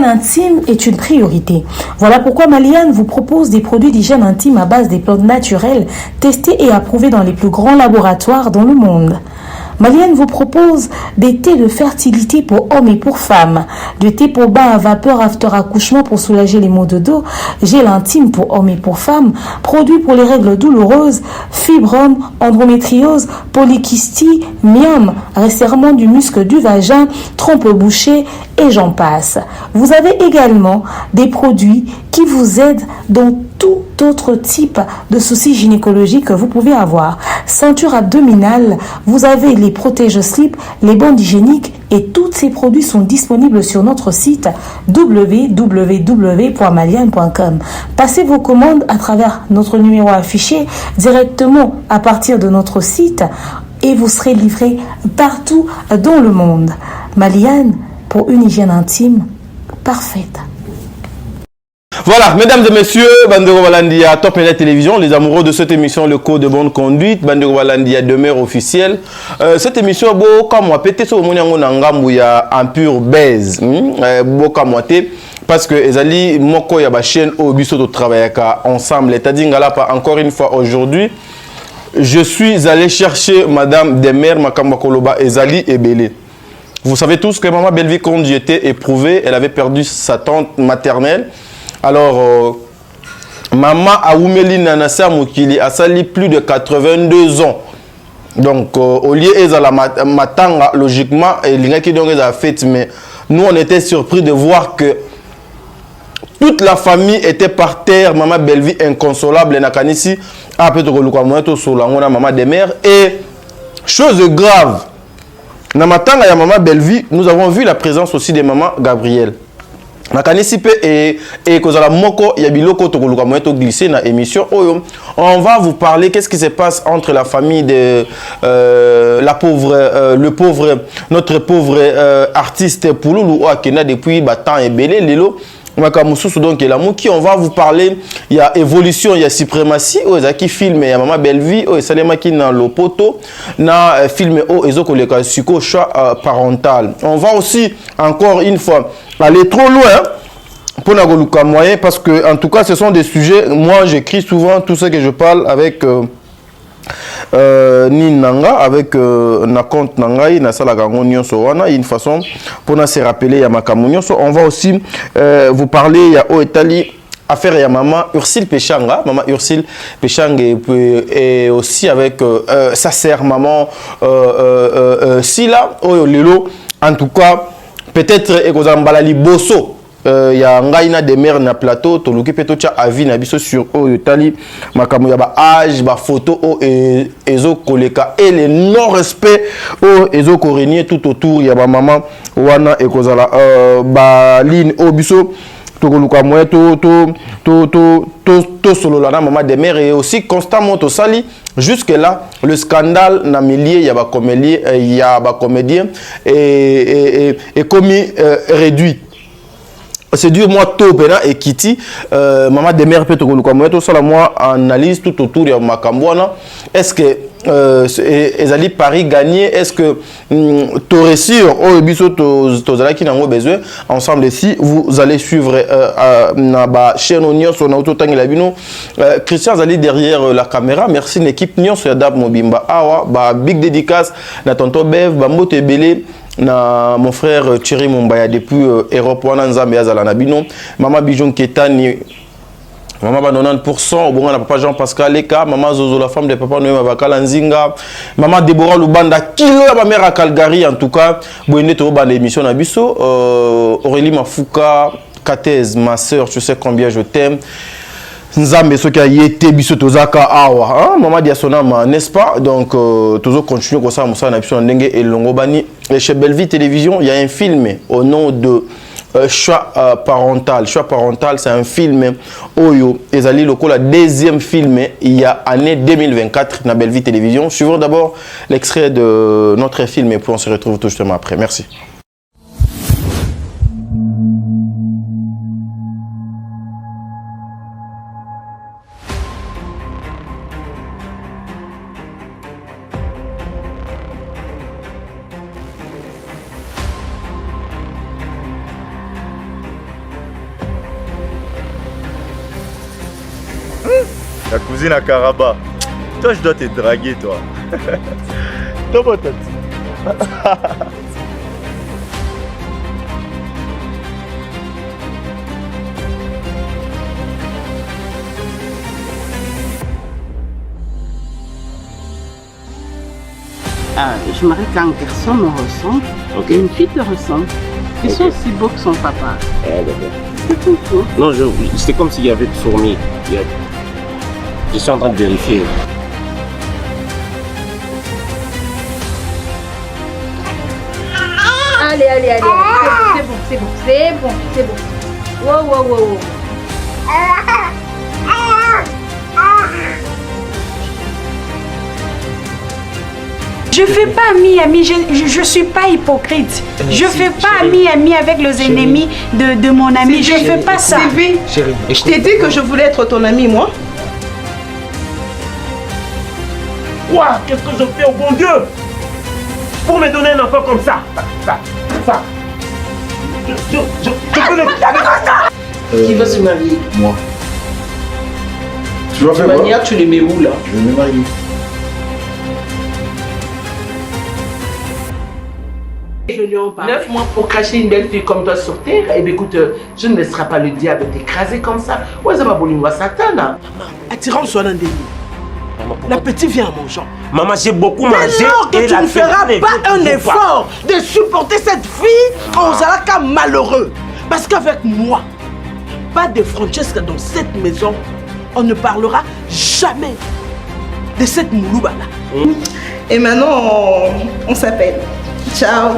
intime est une priorité. Voilà pourquoi Maliane vous propose des produits d'hygiène intime à base des plantes naturelles testés et approuvés dans les plus grands laboratoires dans le monde. Maliane vous propose des thés de fertilité pour hommes et pour femmes, du thé pour bain à vapeur after accouchement pour soulager les maux de dos, gel intime pour hommes et pour femmes, produits pour les règles douloureuses, fibrome, endométriose, polykystie, myome, resserrement du muscle du vagin, trompe bouchée et j'en passe. Vous avez également des produits qui vous aident dans tout autre type de soucis gynécologiques que vous pouvez avoir. Ceinture abdominale, vous avez les protège-slip, les bandes hygiéniques et tous ces produits sont disponibles sur notre site www.maliane.com. Passez vos commandes à travers notre numéro affiché directement à partir de notre site et vous serez livré partout dans le monde. Maliane, pour une hygiène intime parfaite. Voilà, mesdames et messieurs, Bandero Walandia, Top Média Télévision, les amoureux de cette émission, le code de bonne conduite, Bandero Walandia demeure officielle. Cette émission, comme moi, pété sur mon yango ya en pure baise, comme moi, parce que Ezali, moko ya ba chaîne au biso de travailler ensemble. C'est-à-dire encore une fois aujourd'hui, je suis allé chercher Madame Demer Makamba Koloba Ezali Ebele. Vous savez tous que Maman Belleville, quand j'étais éprouvée, elle avait perdu sa tante maternelle. Alors, Maman Aoumeli Nanasa Moukili a sali plus de 82 ans. Donc, au lieu de matanga, logiquement, il y a qui a fait, mais nous, on était surpris de voir que toute la famille était par terre. Maman Belleville inconsolable, Nakanisi, a peut-être Maman des mères. Et, chose grave, dans matanga, Maman Belleville, nous avons vu la présence aussi de Maman Gabrielle. Et kozala moko ya biloko to koluka moyeto glisser na émission oyo on va vous parler qu'est-ce qui se passe entre la famille de notre pauvre artiste Pouloulou Akena depuis temps et belé lelo makamususu donc la muki on va vous parler il y a évolution il y a suprématie o ezaki film ya Maman Belleville o esalema ki na lopoto na film o ezokoleka siko choix parental. On va aussi encore une fois aller trop loin pour n'agoluka moyen parce que en tout cas ce sont des sujets, moi j'écris souvent tout ce que je parle avec Ninanga avec na compte nangai na sala gango nyonso wana une façon pour na se rappeler ya makamu nyonso. On va aussi vous parler ya o Italie affaire ya maman Ursule Péchanga, maman Ursule Péchanga et aussi avec sa sœur maman Sila oyo lelo en tout cas peut-être ekozambala liboso ya ngaina de mer na plateau to luki peto cha avis na biso sur oyo tali makamu ya ba âge ba photo o ezo koleka et le non respect o ezo korenier tout autour ya ba maman wana ekozala ba ligne o biso to koluka moye to solo la maman de mer et aussi constamment to sali jusque là le scandale na milieu ya ba comédien et commis réduit. C'est dur moi tôt pena et Kitty maman de mère peut te comme tout ça la moi analyse tout autour de Makambwana. Est-ce que ezali Paris gagné, est-ce que tu réussir au biso to zala qui n'ont besoin ensemble ici vous allez suivre na ba chaîne Union sur na auto la bino Christian Zali derrière la caméra. Merci l'équipe Union sur Dab Mobimba awa ba big dédicace na tonton Bev ba moto belé na mon frère Thierry Mumbaya depuis Europe wana nzambe azala na bino maman Bijon Ketani maman ba 90% bon na papa Jean-Pascal Leka maman Zozo la femme de papa Noé Mabakala Nzinga maman Deborah Lubanda kilo ya ba mère à Calgary en tout cas boyende to ba émission na biso Aurélie Mafuka Katez ma sœur tu sais combien je t'aime Nzambe soki ayete biso tozaka awa maman Diasonama n'est-ce pas donc toujours continuer comme ça musa na biso ndenge elongo bani chez Belleville Télévision il y a un film au nom de choix parental. Choix parental c'est un film oyo ezali lokola deuxième film il y a année 2024 na Belleville Télévision. Suivons d'abord l'extrait de notre film et puis on se retrouve tout justement après. Merci. La cousine à Karaba. Toi, je dois te draguer, toi. Toi, mon tête. J'aimerais qu'un garçon me ressemble et une fille te ressemble. Ils sont aussi beaux que son papa. C'est tout. Non, c'est comme s'il y avait des fourmis. Je suis en train de vérifier. Allez. C'est bon. Wow. Je ne fais pas ami, je ne suis pas hypocrite. Je ne fais pas ami avec les ennemis de mon ami. Je ne fais pas ça. Sylvie, je t'ai dit que je voulais être ton ami, moi. Quoi? Qu'est-ce que je fais au bon Dieu pour me donner un enfant comme ça? Je peux le... Qui va se marier? Moi. Tu vas faire quoi? Tu les mets où là? Je vais me marier. Je lui en parle. 9 mois pour cacher une belle fille comme toi sur terre. Eh bien écoute, je ne laisserai pas le diable t'écraser comme ça. Ouais, ça va bouler moi Satan. Attirant soit dans des la petite vient à mon genre. Maman, j'ai beaucoup mangé. Alors que tu ne feras pas un effort de supporter cette fille, on sera qu'à malheureux. Parce qu'avec moi, pas de Francesca dans cette maison, on ne parlera jamais de cette moulouba là. Et maintenant, on s'appelle. Ciao.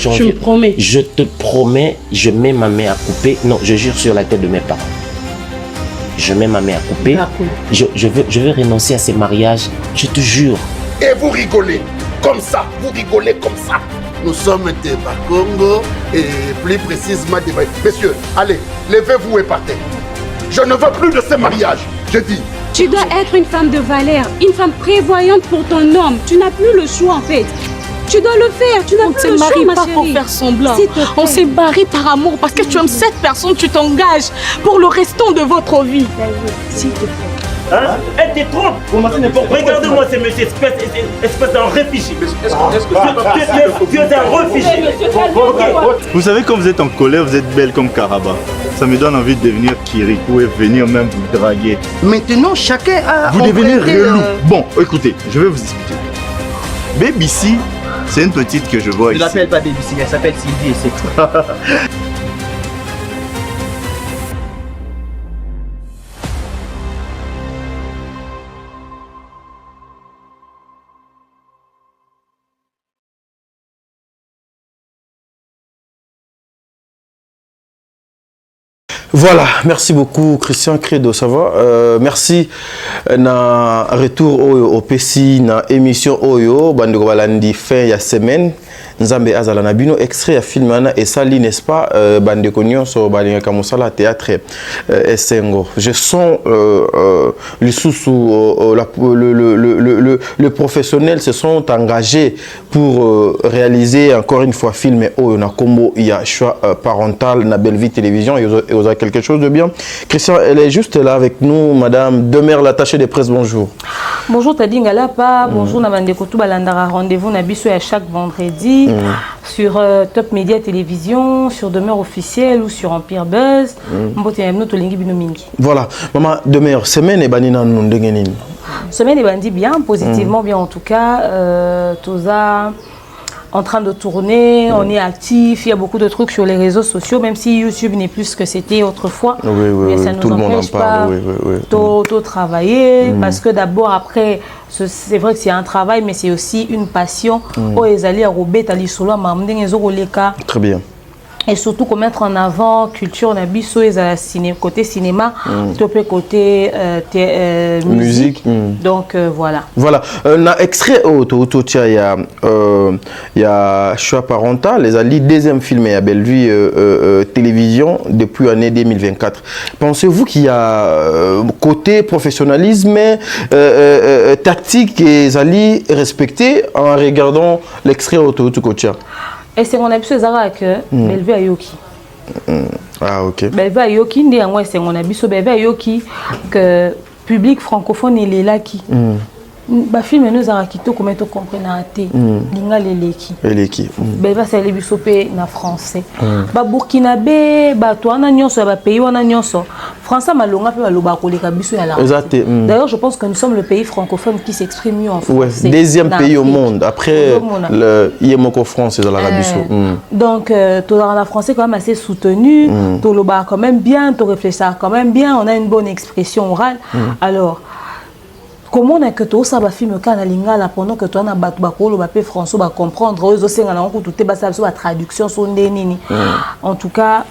Tu me promets? Je te promets, je mets ma main à couper. Non, je jure sur la tête de mes parents. Je mets ma main à couper. Je veux renoncer à ces mariages. Je te jure. Et vous rigolez comme ça, vous rigolez comme ça. Nous sommes des Bakongo et plus précisément des... Messieurs, allez, levez-vous et partez. Je ne veux plus de ces mariages, je dis. Tu dois être une femme de valeur, une femme prévoyante pour ton homme. Tu n'as plus le choix en fait. Tu dois le faire, tu n'as plus le choix, ma chérie. On ne se marie pas pour faire semblant. On s'est marié par amour parce que tu aimes cette personne, tu t'engages pour le restant de votre vie. S'il te plaît. Hein? Elle te trompe. Regardez-moi ces messieurs, espèce d'un réfugié. Tu es un réfugié. Vous savez, quand vous êtes en colère, vous êtes belle comme Karaba. Ça me donne envie de devenir Kirikou et venir même vous draguer. Maintenant, chacun a... Vous devenez relou. Bon, écoutez, je vais vous expliquer. Baby C, c'est une petite que je vois ici. Ne l'appelle pas Baby C, elle s'appelle Sylvie et c'est tout. Voilà, merci beaucoup Christian Credo, ça va. Merci na retour au PC na émission Oyo bandeko balandi fin ya semaine Nzambe azala na bino extrait ya film na esali n'est-ce pas bandeko nyonso balinga kamosala théâtre Esengo. Je sens les sous le professionnel se sont engagés pour réaliser encore une fois film Oyo na kombo il y a choix parental na Belle Vie Télévision et vous avez quelque chose de bien. Christian, elle est juste là avec nous, madame Demer, l'attachée de presse, bonjour. Bonjour Tadinga Lapa, bonjour Nabandeko Balandara, rendez-vous Nabiso à chaque vendredi sur Top Média Télévision, sur Demeure Officielle ou sur Empire Buzz. Voilà, maman Demer, semaine et banina nundengenin. Semaine et bandi bien, positivement bien en tout cas. Toza en train de tourner, on est actif, il y a beaucoup de trucs sur les réseaux sociaux, même si YouTube n'est plus ce que c'était autrefois. Mais ça ne nous empêche pas de travailler, parce que d'abord, après, c'est vrai que c'est un travail, mais c'est aussi une passion. Très bien. Et surtout, qu'on mettre en avant culture, on a biso côté cinéma, côté musique. Donc voilà. Voilà. Na extrait il y a choix parental, les alliés deuxième film à Belle Vie Télévision depuis l'année 2024. Pensez-vous qu'il y a côté professionnalisme, tactique et les alliés respectés en regardant l'extrait auto? Et c'est mon habitude que Belle Vie Ayoki. Ah, ok. Belva yoki ndi yango esengo biso belva yoki que public francophone il est là qui ba film nous a quitté comment to comprendre até linga leleki belva ça les biso pe na français ba burkinabé ba to na nyonso ba pays wana nyonso français malonga pe baloba koleka biso ya la. D'ailleurs je pense que nous sommes le pays francophone qui s'exprime mieux en français. Ouais, deuxième pays au monde après le Yemoko France dans la biso. Donc to dans la français quand même assez soutenu, to loba quand même bien, to réfléchir quand même bien, on a une bonne expression orale. Alors comment on a que tout ça va film quand la lingala pendant que toi na bakolo ba pe français va comprendre aux osenga na ko tout ba ça la traduction son nini. En tout cas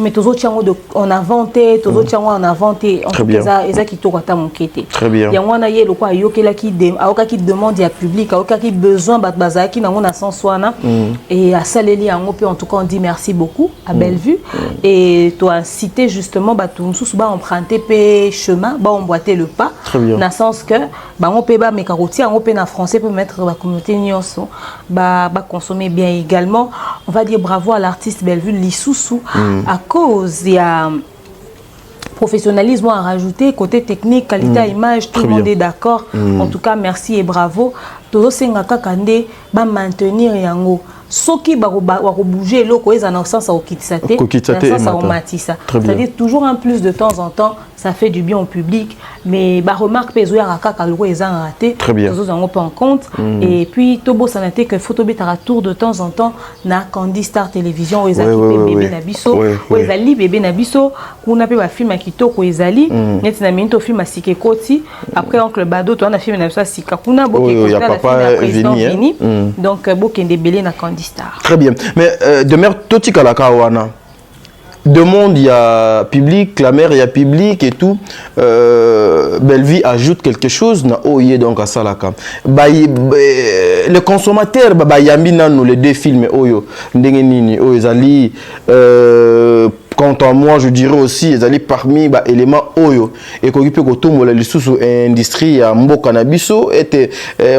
mais tous autres on a inventé, tous autres on a inventé. En tout cas, ça qui tourne à mon quête. Très bien. Il y a un aïe le quoi, yoke qui demande à public, à qui besoin bazar qui n'a on a sans soin et à Saléli en tout cas on dit merci beaucoup à Bellevue et toi cité justement tout sous bas emprunter pe chemin, bas emboîter le pas. Dans le sens que on peut pas mes carotiers, on peut en français pour mettre la communauté nyonso, consommer bien également. On va dire bravo à l'artiste Bellevue Lissousou à cause il y a professionnalisme à rajouter côté technique qualité à image tout le monde est d'accord en tout cas merci et bravo todo senga kakande ba maintenir yango soki ba bouger loko eza na sens au kitisate na sens au matisa c'est-à-dire toujours un plus de temps en temps ça fait du bien au public mais ba remarque pezo ya kaka loko eza raté tous en en compte et puis tobo sanate que photo betara tour de temps en temps na Candy Star Télévision eza bébé na biso ezali bébé na biso kuna pe ba film kitoko ezali neti na minto film asike koti après oncle Bado to na film na biso sika kuna boke ya papa Vini donc bokende belé na Candy Star. Très bien mais demeure totika la kawana demande il y a public, la mère il y a public et tout. Bellevue ajoute quelque chose na oye donc à ça là quand. Le consommateur yambi nanu les deux films oyo ndenge nini oyo ezali quant à moi, je dirais aussi, ils allaient parmi les éléments oyo et qu'on peut que les sous industrie à mbo cannabiso était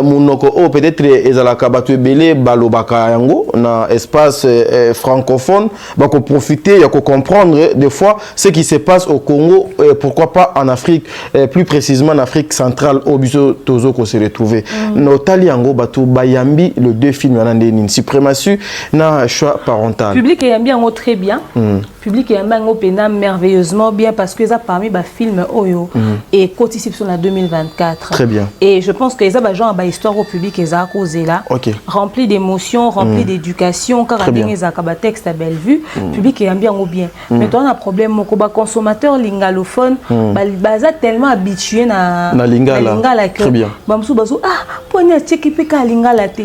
monoko peut-être ils allaient kabatwe belé balobaka yango na espace francophone bah qu'on profiter et qu'on comprendre des fois ce qui se passe au Congo pourquoi pas en Afrique plus précisément en Afrique centrale au biso tozo qu'on se retrouver notali yango batu bayambi le deux films en suprématie na choix parental public yambi yango très bien public et un pena merveilleusement bien parce que ça parmi les films oyo et cotisiption en 2024. Très bien. Et je pense que ça va genre ba histoire au public et ça causé là. Rempli d'émotions, rempli d'éducation, car les ça ba texte à Bellevue, public et bien ou bien. Mais toi on a problème mon consommateur lingalophone, baza tellement habitué na lingala que. Très bien. Bamsou bazo poni tcheki peka lingala te.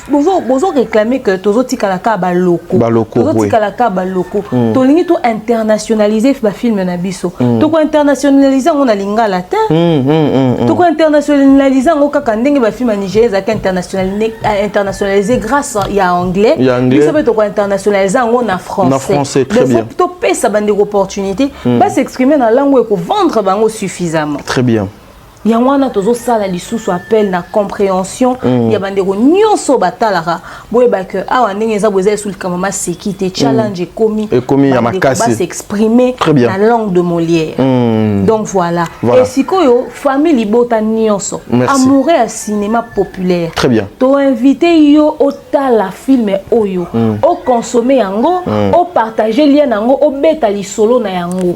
Bozo réclamer que tozo tikalaka ba loko. Tozo tikalaka ba loko. Tolingi to internationaliser le film na biso to ko internationaliser on a lingala te to ko internationaliser on kaka ndenge ba film Niger za ka internationaliser grâce à anglais ça peut to ko internationaliser on a français très bien to pesa bande opportunité ba s'exprimer dans langue ko vendre bango suffisamment très bien. Il y a un autre sala lisusu appel na compréhension il y a bandeko nyonso batalaka boye ba que ndenge za boza sul kamama sécurité challenge komi ya makasi ba s'exprimer la langue de Molière donc voilà et sikoyo famille bota nyonso amoureux à cinéma populaire très bien to inviter yo au tala film oyo au consommer yango au partager lien yango au beta li solo na yango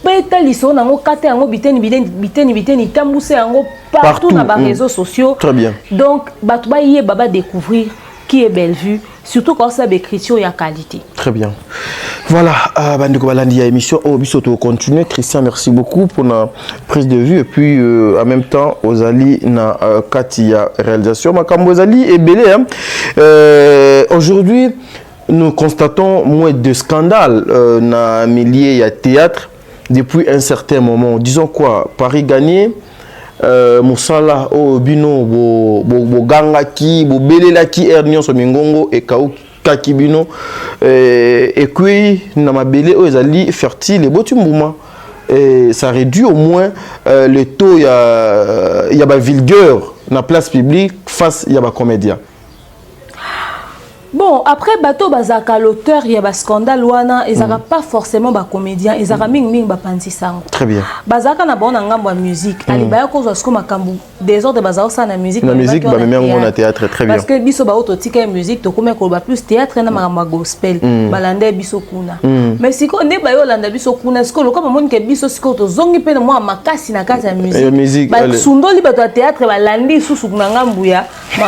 Beta liso nango kate yango biteni tambuse yango partout dans les réseaux sociaux. Très bien. Donc batuba yé baba découvrir qui est Bellevue surtout quand ça d'écriture et à qualité. Très bien. Voilà, bandeko balandi émission au bisoto continue. Christian, merci beaucoup pour la prise de vue et puis en même temps Ozali na Katia réalisation makambo Ozali et belé aujourd'hui nous constatons moins de scandales na milieu à théâtre. Depuis un certain moment, disons quoi, Paris gagné, Moussala, Bino, bo Gangaki, bo Belelaki, Ernion, Somingongo, et Kao Kakibino, et puis, Namabele, Ozali, fertile, et Botumbouma. Et ça réduit au moins le taux, il y a vigueur dans la place publique face à la comédien. Bon, après bateau bazaka l'auteur il y a ba scandale wana ils n'ont pas forcément ba comédien ils ont ming ba pantisango. Très bien. Bazaka na bon ngambo ya musique ali ba ko zo sko makambu des ordres bazao ça na musique ba même na théâtre très bien. Parce que biso ba auto tika musique to kuma ko ba plus théâtre na ma gospel balande biso kuna. Mais siko ne ba yo landa biso kuna siko lo comme mon ke biso siko to zongi pe na moi makasi na kati ya musique. Ba sundoli ba to théâtre balandi susu na ngambu ya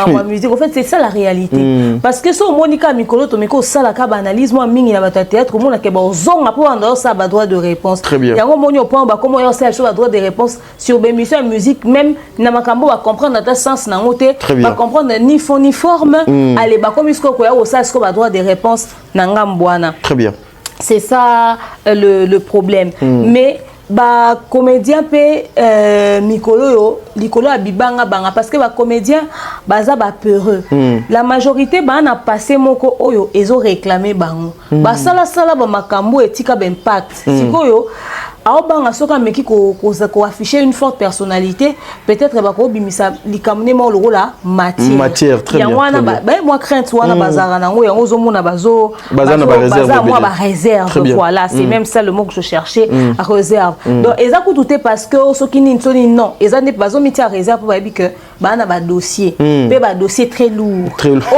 ma musique. En fait c'est ça la réalité. Parce que Monica Mikolo Tomiko Salaka analyse moi mingi na bata théâtre mona ke ba zonga po ando ça ba droit de réponse. Très bien. Yango moni au point ba comment yo ça choix droit de réponse sur bémission musique même na makambo ba comprendre dans sens na ngote ba comprendre ni fond ni forme allez ba comme isko ko ya o ça isko ba droit de réponse na ngambwana. Très bien. C'est ça le problème. Mais ba comédien pe mikolo yo likolo abibanga banga parce que ba comédien baza ba peureux la majorité ba na passé moko oyo ezo réclamer bango ba sala ba makambo etika ba impact sikoyo aobanga soka meki ko afficher une forte personnalité peut-être ba ko bimisa likamne mo loko la matière très bien yango ba moi crainte wana bazara nango yango zo mona bazo moi ba réserve voilà c'est même ça le mot que je cherchais à réserve donc eza kututé parce que soki ni nsoni non eza ne bazo miti à réserve pour ba bi que ba na ba dossier pe ba dossier très lourd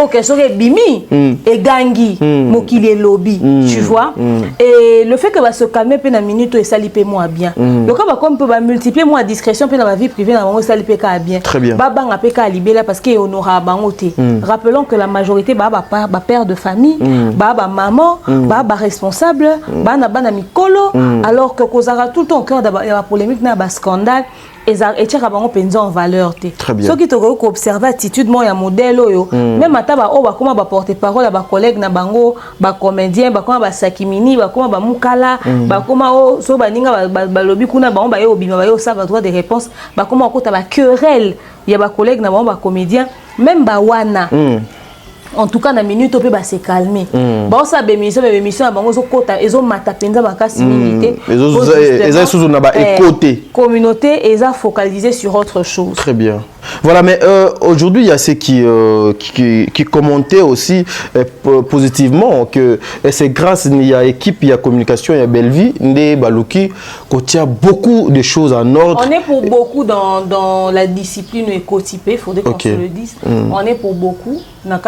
OK soki bimi et gangi mokili lobby tu vois et le fait que va se calmer pe na minute et sali pe moi bien le cas va comme peut ba multiplier moi discrétion pe na ma vie privée na bango sali pe ka bien ba banga pe ka libela parce que honora bango te rappelons que la majorité ba père de famille ba maman ba responsable ba na mikolo alors que kozara tout le temps au cœur de la polémique na ba scandale et tchaka bango penza en valeur te ce qui te ko observer attitude moi ya modèle oyo même ata ba o ba comment ba porter parole ba collègue na bango ba comédien ba comment ba sakimini ba comment ba mukala ba comment o so ba ninga ba lobi kuna ba on ba yo bima ba yo ça va droit de réponse ba comment ko ta ba querelle ya ba collègue na bango ba comédien même ba wana en tout cas na minute peut se calmer bon ça bémission bango zo kota ezo mata penza makasi minité eza sous na ba écouter communauté eza focalisé sur autre chose. Très bien. Voilà, mais aujourd'hui, il y a ceux qui commentaient aussi positivement que c'est grâce il y a équipe, il y a communication, il y a Bellevue, Ndé Balouki, qu'on tient beaucoup de choses en ordre. On est pour beaucoup dans la discipline éco-typée, il faudrait qu'on se le dise. On est pour beaucoup dans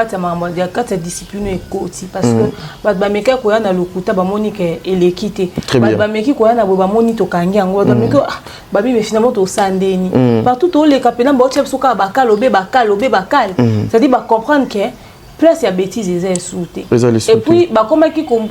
la discipline éco-typée parce que Badbameka Koya na Lokuta, Bamonique et l'équité. Badbameki Koya na Bamoni Tokangi, Babi, mais finalement, au Sandeni. Partout où les capitaines, c'est-à-dire comprendre que plus il y a bêtises et sauté et puis comment qui comment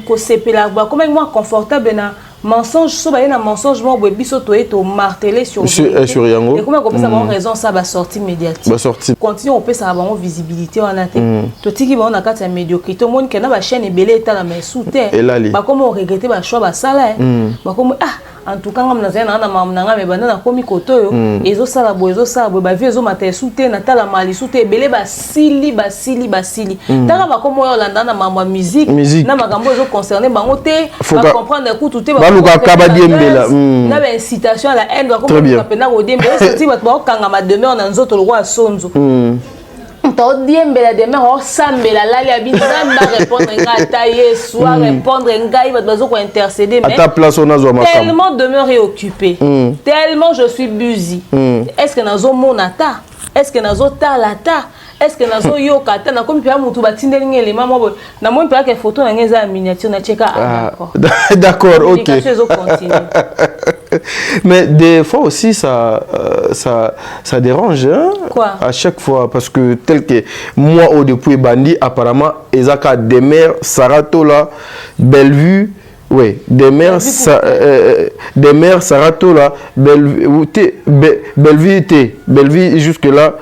moi confortable na mensonge so ba na mensonge moi biso to eto marteler sur yango et comment comme ça bon raison ça va sortir médiatique continue on peut ça avoir visibilité en atte to tiki ba on a kati ya médiocrité tout monde qui na ba chaîne ebele eta na mais sauté ba comment regretter ba choix ba sala ba comment en tout cas ngam na zena na mam nanga me bana na komi koto yo ezo sala bo ba vie ezo mata sauté na tala mali sauté ebele ba sili tanga ba comment yo landa na mambo musique na makambo ezo concerner bango te ba comprendre ku tout na ba incitation à la haine ba comment pena ko dembela c'est ba kanga ma demeure na nzoto le roi sonzo to diembela demeure o sambela lali abinda na répondre ngata yesu répondre ngai ba bazo ko intercéder mais ta place on a zo makam tellement demeure occupé tellement je suis busy est-ce que nazo monata est-ce que nazo talata est-ce que nazo yokata na komi pia mutu batindeli ngelema mo na mo pia ke photo na ngeza miniature na cheka d'accord OK mais des fois aussi ça dérange hein? Quoi? À chaque fois parce que tel que moi au depuis bandi apparemment Ezaka Demer Saratola Bellevue oui, des mères Saratola, Bellevue jusque là,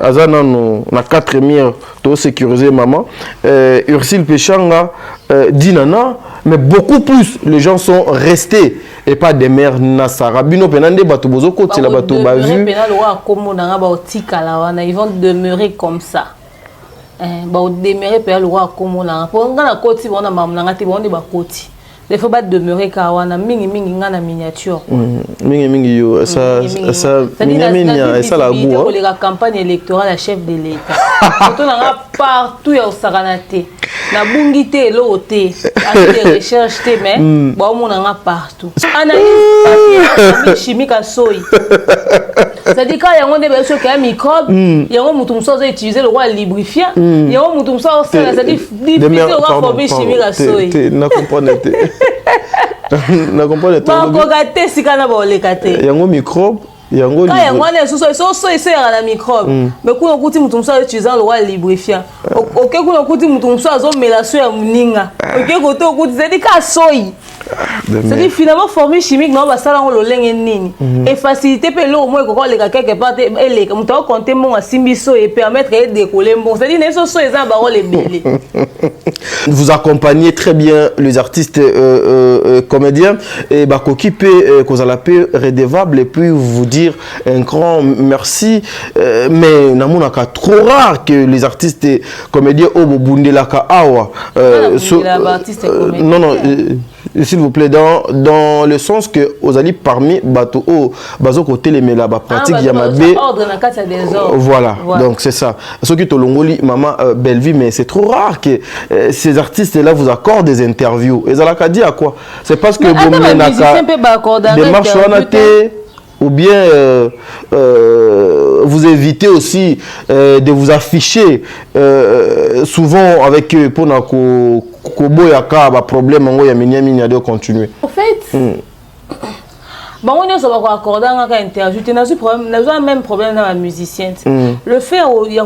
Azana na 4 mire tout sécurisé maman, Ursule Péchanga, Dinana, mais beaucoup plus les gens sont restés et pas des mères Nassara. Bino penande bato bozo koti la bato ba vu. Ils vont demeurer comme ça. Ba demeurer pe le roi comme on a pour ngana koti bona mam nanga te bonde ba koti il faut pas demeurer kawana mingi ngana miniature. Mingi yo ça la boue. Pour la campagne électorale à chef de l'État. Tout na partout ya osakanate. Na bungité loté, avec des recherches mais bon mon na partout. Analyse chimique à soy. C'est-à-dire quand il y a un microbe, il y a un mouton qui utiliser le roi lubrifiant, il y a un mouton qui c'est-à-dire diffuser le roi formé chimique à soy. Na comprendre. Na comprendre. Ba ko gâter si kana ba le gâter. Il y a un microbe. Il y a un microbe. Mais quand on utilise mouton ça utilisant le roi lubrifiant. OK quand on utilise mouton ça zo mélange ya muninga. OK côté on utilise des ka soy. C'est finalement formule chimique non ba sala on lo lenge nini et faciliter pe lo moins ko le quelque part et les muto compter mon asimbiso et permettre de décoller bon c'est dire ne so eza ba les belé. Vous accompagnez très bien les artistes comédiens et bakoki pe kozalape redevable et puis vous dire un grand merci mais namonaka trop rare que les artistes comédiens au bobundelaka awa non s'il vous plaît dans le sens que aux alliés parmi bateau bazo côté les mais là-bas pratique yamabe voilà donc c'est ça ceux qui tolongoli maman Bellevue mais c'est trop rare que ces artistes là vous accordent des interviews et ça l'a dit à quoi c'est parce que vous démarche ou bien vous évitez aussi de vous afficher souvent avec pour na koboyaka ba problème ngo ya minya de continuer. En fait, bon on est va accorder un interview, tu n'as même problème dans la musicienne. Le fait il y a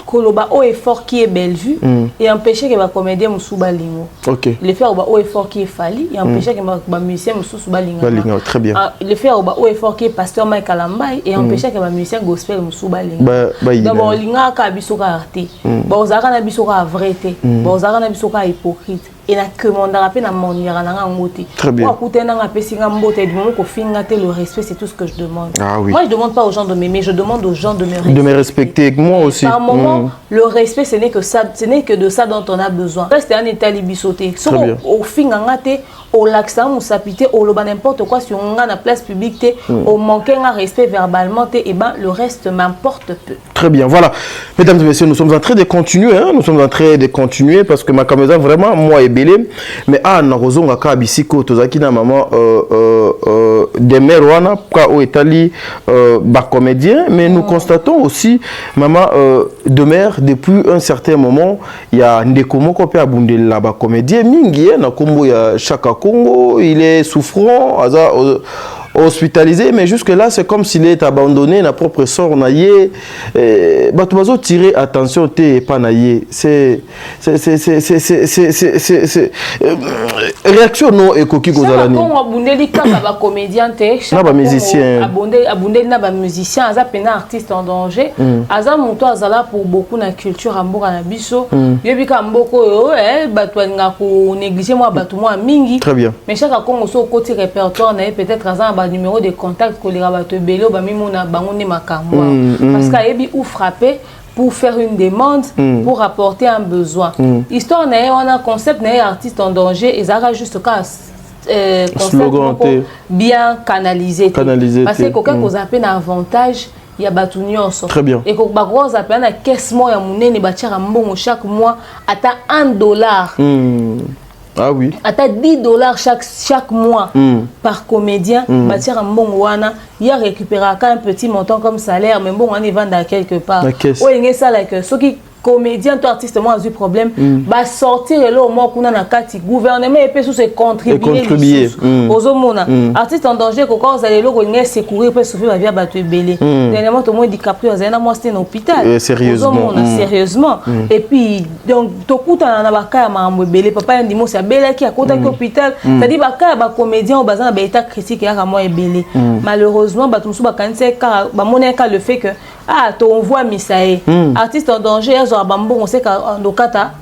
koloba au effort qui est Bellevue et empêcher que ma comédien musuba lingo. OK. Le faire au effort qui est Fali et empêcher que ma musicien musuba lingo. Très bien. Le faire au effort qui est pasteur Michael Ambai et empêcher que ma musicien gospel musuba lingo. D'abord linga ka bisoka arte. Bon zaka na bisoka vérité. Bon zaka na bisoka hypocrite. Et na commandera à peine à mon ngoti. Très bien. Le respect, c'est tout ce que je demande. Ah, oui. Moi, je ne demande pas aux gens de m'aimer, je demande aux gens de me respecter. De me respecter, moi aussi. Par moment, le respect, ce n'est que ça, ce n'est que de ça dont on a besoin. Reste un état libisoté. Au fin, au l'accent, au sapité, au loba n'importe quoi, si on a la place publique, au manquer un respect verbalement, et ben le reste m'importe peu. Très bien, voilà. Mesdames et messieurs, nous sommes en train de continuer, nous sommes en train de continuer parce que ma caméra vraiment, moi et belé, mais na rozonga ka bisiko tozaki na maman Demerwana ka o etali ba comédien, mais nous constatons aussi maman Demer depuis un certain moment, il y a Ndekomo ko pe abundela ba comédien mingi na kombo ya Chaka Congo, il est souffrant, hospitalisé, mais jusque-là, c'est comme s'il est abandonné, na propre sort, naïe. Batubazo tirer attention, t'es pas naïe. C'est réaction non écoquille aux alani. Ça va abonder ba comédien té, ba musicien. Abonder na ba musicien, aza pena artiste en danger. Aza monto azala pour beaucoup na culture amboka na biso. Yebika mboko batwanga ko négliger moi batu moi mingi. Très bien. Mais chaque Congo so côté répertoire na peut-être azan numéro de contact que les rabato bello ba mimona bangone makambo parce qu'ayebi ou frapper pour faire une demande pour apporter un besoin histoire na on a concept na artiste en danger et ça juste concept bien canalisé parce que quelqu'un vous appelle un avantage il y a batu nyonso très bien et ko ba gros appel na caisse mo ya munene ba tira mbongo chaque mois ata $1 Ah oui. À $10 chaque mois par comédien, il y a récupéré un petit montant comme salaire, mais bon, on est vendu à quelque part. Oui, ça, ceux qui comédien, toi artiste, moi j'ai problème, va sortir et là au moins qu'on a un gouvernement et puis sous se contribuer. Aux hommes, artiste en danger, quand vous allez là, on est secourir pour souffrir la vie à battre belé. Dernièrement, tout le monde dit qu'après, vous allez moi c'était un hôpital. Sérieusement. Sérieusement. Et puis donc tout coup on a baka ma belé, papa dit moi c'est belé qui a côté hôpital. Ça dit baka ba comédien au bazan ba état critique ya moi belé. Malheureusement, ba tout sous ba kanse ka ba moneka le fait que on voit Misae artiste en danger on sait qu'en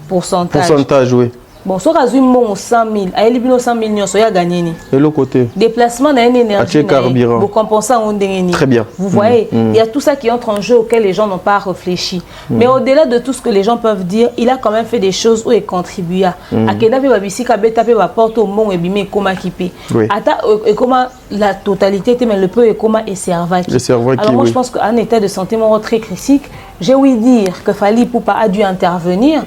pourcentage. Oui. Bon, so razu mon 100 000, aïe bino 100 000 nyonso ya gagné ni. Et l'autre côté. Déplacement n'a une énergie. Carburant. Vous compensez en déni. Très bien. Vous voyez, il y a tout ça qui entre en jeu auquel les gens n'ont pas réfléchi. Mais au-delà de tout ce que les gens peuvent dire, il a quand même fait des choses où il contribue à. Akeda pe babisi kabeta pe ba porte au monde et bimé koma kipe. Ata et comment la totalité mais le peu et comment et servaki. Alors moi je pense qu'en état de santé mon très critique, j'ai ouï dire que Fally Ipupa a dû intervenir.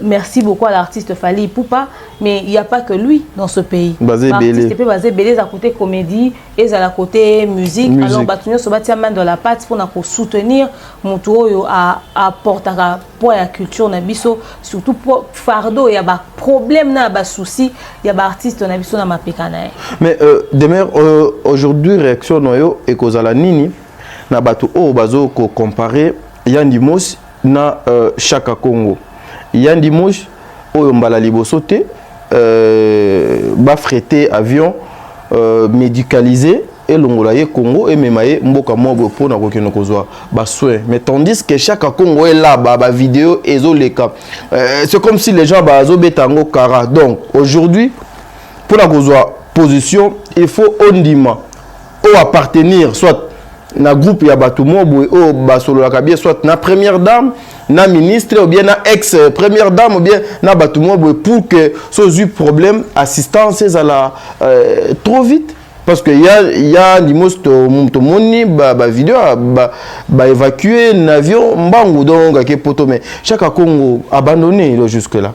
Merci beaucoup à l'artiste Fally Ipupa, mais il n'y a pas que lui dans ce pays. L'artiste peut baser Belé à côté comédie et à la côté musique. Alors Batunio se battit main dans la patte pour soutenir mon tour à porter pour la culture nabiso, surtout pour fardeau il y a des problèmes na bas soucis, il y a des artistes nabiso na mapekana. Mais demain aujourd'hui réaction noyo et cause à la nini na batu o bazo ko comparer Yandimos na Chaka Congo. Yandimos oyo mbala liboso te ba freté avion médicalisé et l'ongolaye Congo et memaye mboka mobo pour na kokino kozwa ba soin. Mais tandis que Chaka Congo est là ba vidéo ezoleka. C'est comme si les gens bazo betango kara. Donc aujourd'hui pour la kozwa position il faut ondima ou appartenir soit na groupe ya batu mobo o basolo la kabie soit na première dame na ministre ou bien na ex première dame ou bien na batu mobo pour que soit eu problème assistance à la trop vite parce que y a limos to moni ba vidéo ba évacuer l'avion mbangu donc ke poto mais chaque Congo abandonné jusque là.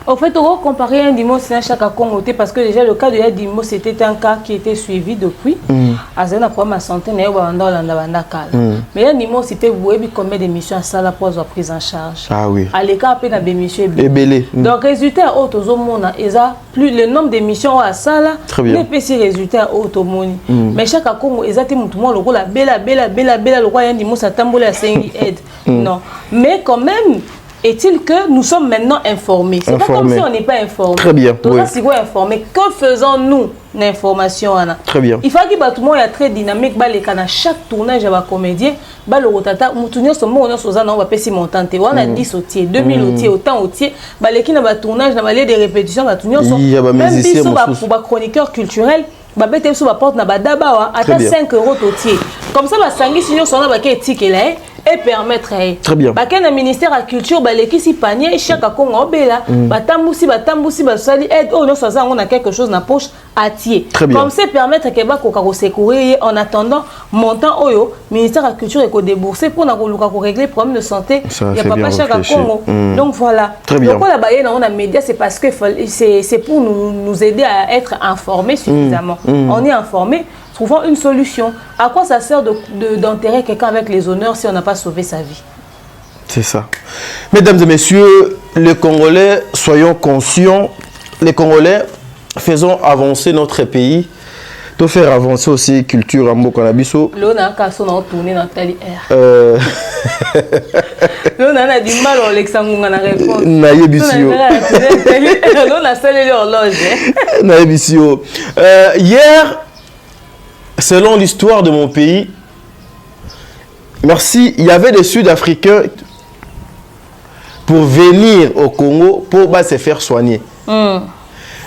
En fait, on va comparer un dimanche à chaque Congo parce que déjà le cas de Yandimos c'était un cas qui était suivi depuis. Azena pour ma santé n'a pas mais Yandimos c'était voué combien d'émissions à ça la pose en prise en charge. Ah oui. À l'écart à peine d'émissions belé. Donc résultat automona eza plus le nombre d'émissions à ça là. Les petits résultats automoni. Mais chaque Congo exactement tout le monde le rôle la bella le roi Yandimos a tamboulé à 5 aide. Non. Mais quand même est-il que nous sommes maintenant informés? C'est pas comme si on n'est pas informé. Très bien. Tout ça, c'est quoi informé? Que faisons-nous l'information? Très bien. Il faut que tout le monde est très dynamique. À chaque tournage, il y a un comédien. Le rotata, on va payer montant. On a 10 otiers, 2000 otiers, autant otiers. Les qui ont tournage, des répétitions, il y a même si pour chroniqueur culturel. Bah bête sur la porte na badaba à 5 € totier. Comme ça, sangi sinon son na éthique là et permettre. Très bien. Bah qu'un ministère de la culture bah les qui si panier chaque Congo obéla bah tambusi bah sali aide oh non ça on a quelque chose dans la poche à tier. Comme ça permettre que bah ko secourir en attendant montant oyo ministère de la culture et ko débourser pour na ko régler problème de santé. Il y a pas chaque Congo. Donc voilà. Donc on a baillé dans on a médias c'est parce que c'est pour nous aider à être informés suffisamment. On est informé, trouvons une solution. À quoi ça sert d'enterrer quelqu'un avec les honneurs si on n'a pas sauvé sa vie? C'est ça. Mesdames et messieurs, les Congolais, soyons conscients. Les Congolais, faisons avancer notre pays. De faire avancer aussi la culture en Bokonabiso. L'on a tourné dans Tali Air. L'on a du mal à Alexandre à répondre. Naïbisio. L'on a scellé l'horloge. Naïbisio. Hier, selon l'histoire de mon pays, merci, il y avait des Sud-Africains pour venir au Congo pour se faire soigner.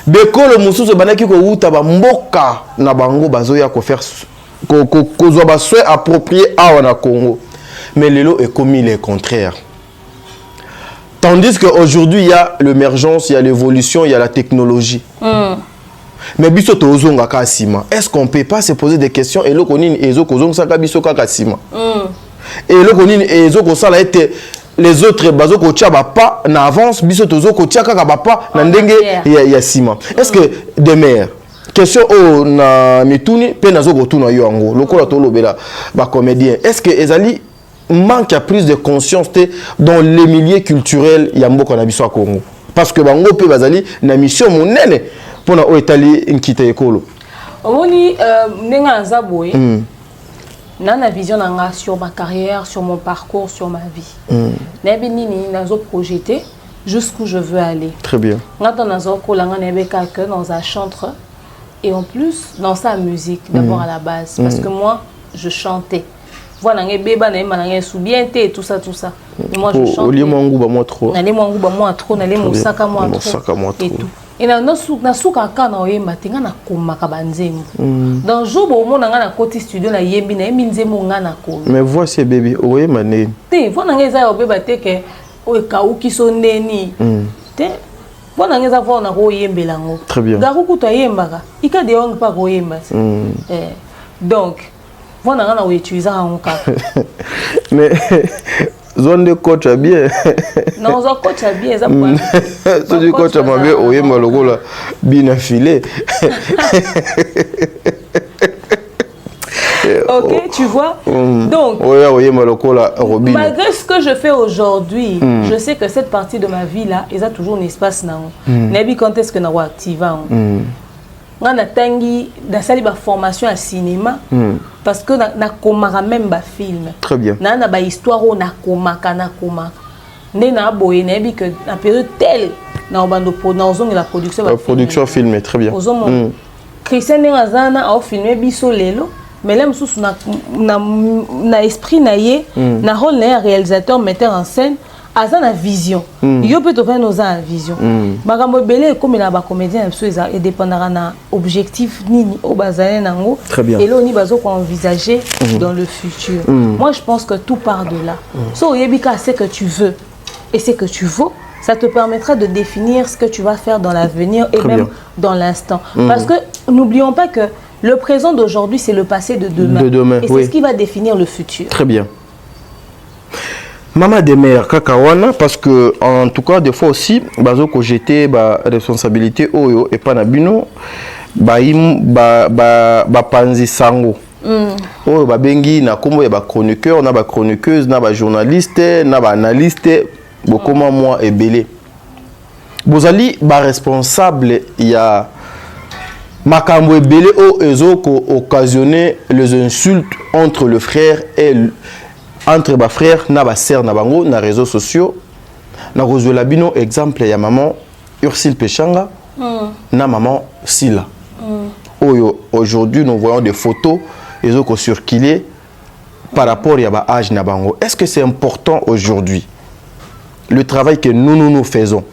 Bekolo mususu banaki ko uta ba mboka na bango bazoya ko faire ko zo ba soin approprié à na Congo. Mais lelo est commis le contraire. Tandis qu'aujourd'hui il y a l'émergence, il y a l'évolution, il y a la technologie. Mais biso to ozonga ka sima. Est-ce qu'on peut pas se poser des questions et lokonini ezo kozonga saka biso ka sima. Et lokonini ezo ko sala été les autres bazo ko tia ba pas na avance biso tozo ko tia kaka ba pas na ndenge ya sima. Est-ce que demain question o na mituni pe nazo ko tuna yo ango lokola to lobela ba comédien est-ce que ezali manque à plus de conscience dans les milieux culturels ya mboka na biso a Congo parce que bango pe bazali na mission monene pour na o etali nkita ekolo omoni nenga nzaboye Nana vision sur ma carrière, sur mon parcours, sur ma vie. Nabini nazo projeté jusqu'où je veux aller. Très bien. Dans un chantre et en plus dans sa musique d'abord à la base parce que moi je chantais. voilà nge beba na yemba na nge soubiente et tout ça et moi je chante au lieu moi nguba moi trop na les moi nguba moi trop na les mosaka moi trop et tout et na suka ka na oyemba te nga na komaka banzembo dans jour bo mona nga na koti studio na yembi na yembi nzembo nga na ko mais voici bébé oyemba ne te vo na nga eza obeba te ke o kauki so neni te vo na nga eza vo na ko yembela ngo très bien garu kuto yembaka ika de on pas ko yemba donc on a utilisé un cas. Mais zone de coach a bien. Non, zone coach a bien. Zone de coach a bien. Oye malogo la bien affilé. Ok, tu vois. Donc, malgré ce que je fais aujourd'hui, je sais que cette partie de ma vie là, il y a toujours un espace là. N'importe quand est-ce que nous activons. On a tangi dans la formation à cinéma parce que na komaka même ba film. Très bien. Na ba histoire on a komaka né na boye na bi que na période telle na obando na la production la production filmée très bien. Christian Ngazana a filmé biso lelo mais là mususu na esprit na ye na rôle na réalisateur metteur en scène à la vision. Yo peut faire nos en vision. Makambo belé comme la ba comédien absolument et dépendra na objectif ni au bazane nango. Et là on y bazo qu'on envisager dans le futur. Moi je pense que tout part de là. So yebika c'est que tu veux et c'est que tu vaux, ça te permettra de définir ce que tu vas faire dans l'avenir et même dans l'instant. Parce que n'oublions pas que le présent d'aujourd'hui c'est le passé de demain. Et c'est ce qui va définir le futur. Très bien. Maman des mères kakawana parce que en tout cas des fois aussi bazo ko jeter ba responsabilité oyo et pas na bino ba panzi sango oyo ba bengi na kombo ya ba chroniqueur na ba chroniqueuse na ba journaliste na ba analyste bokoma moi ebele bozali ba responsable ya makambo ebele o ezoko occasionner les insultes entre le frère et entre ma frère na ba sœur na bango na réseaux sociaux na kozwela bino exemple ya maman Ursule Pechanga na maman Sila oyo aujourd'hui nous voyons des photos ils ont circulé par rapport à ba âge na bango. Est-ce que c'est important aujourd'hui le travail que nous faisons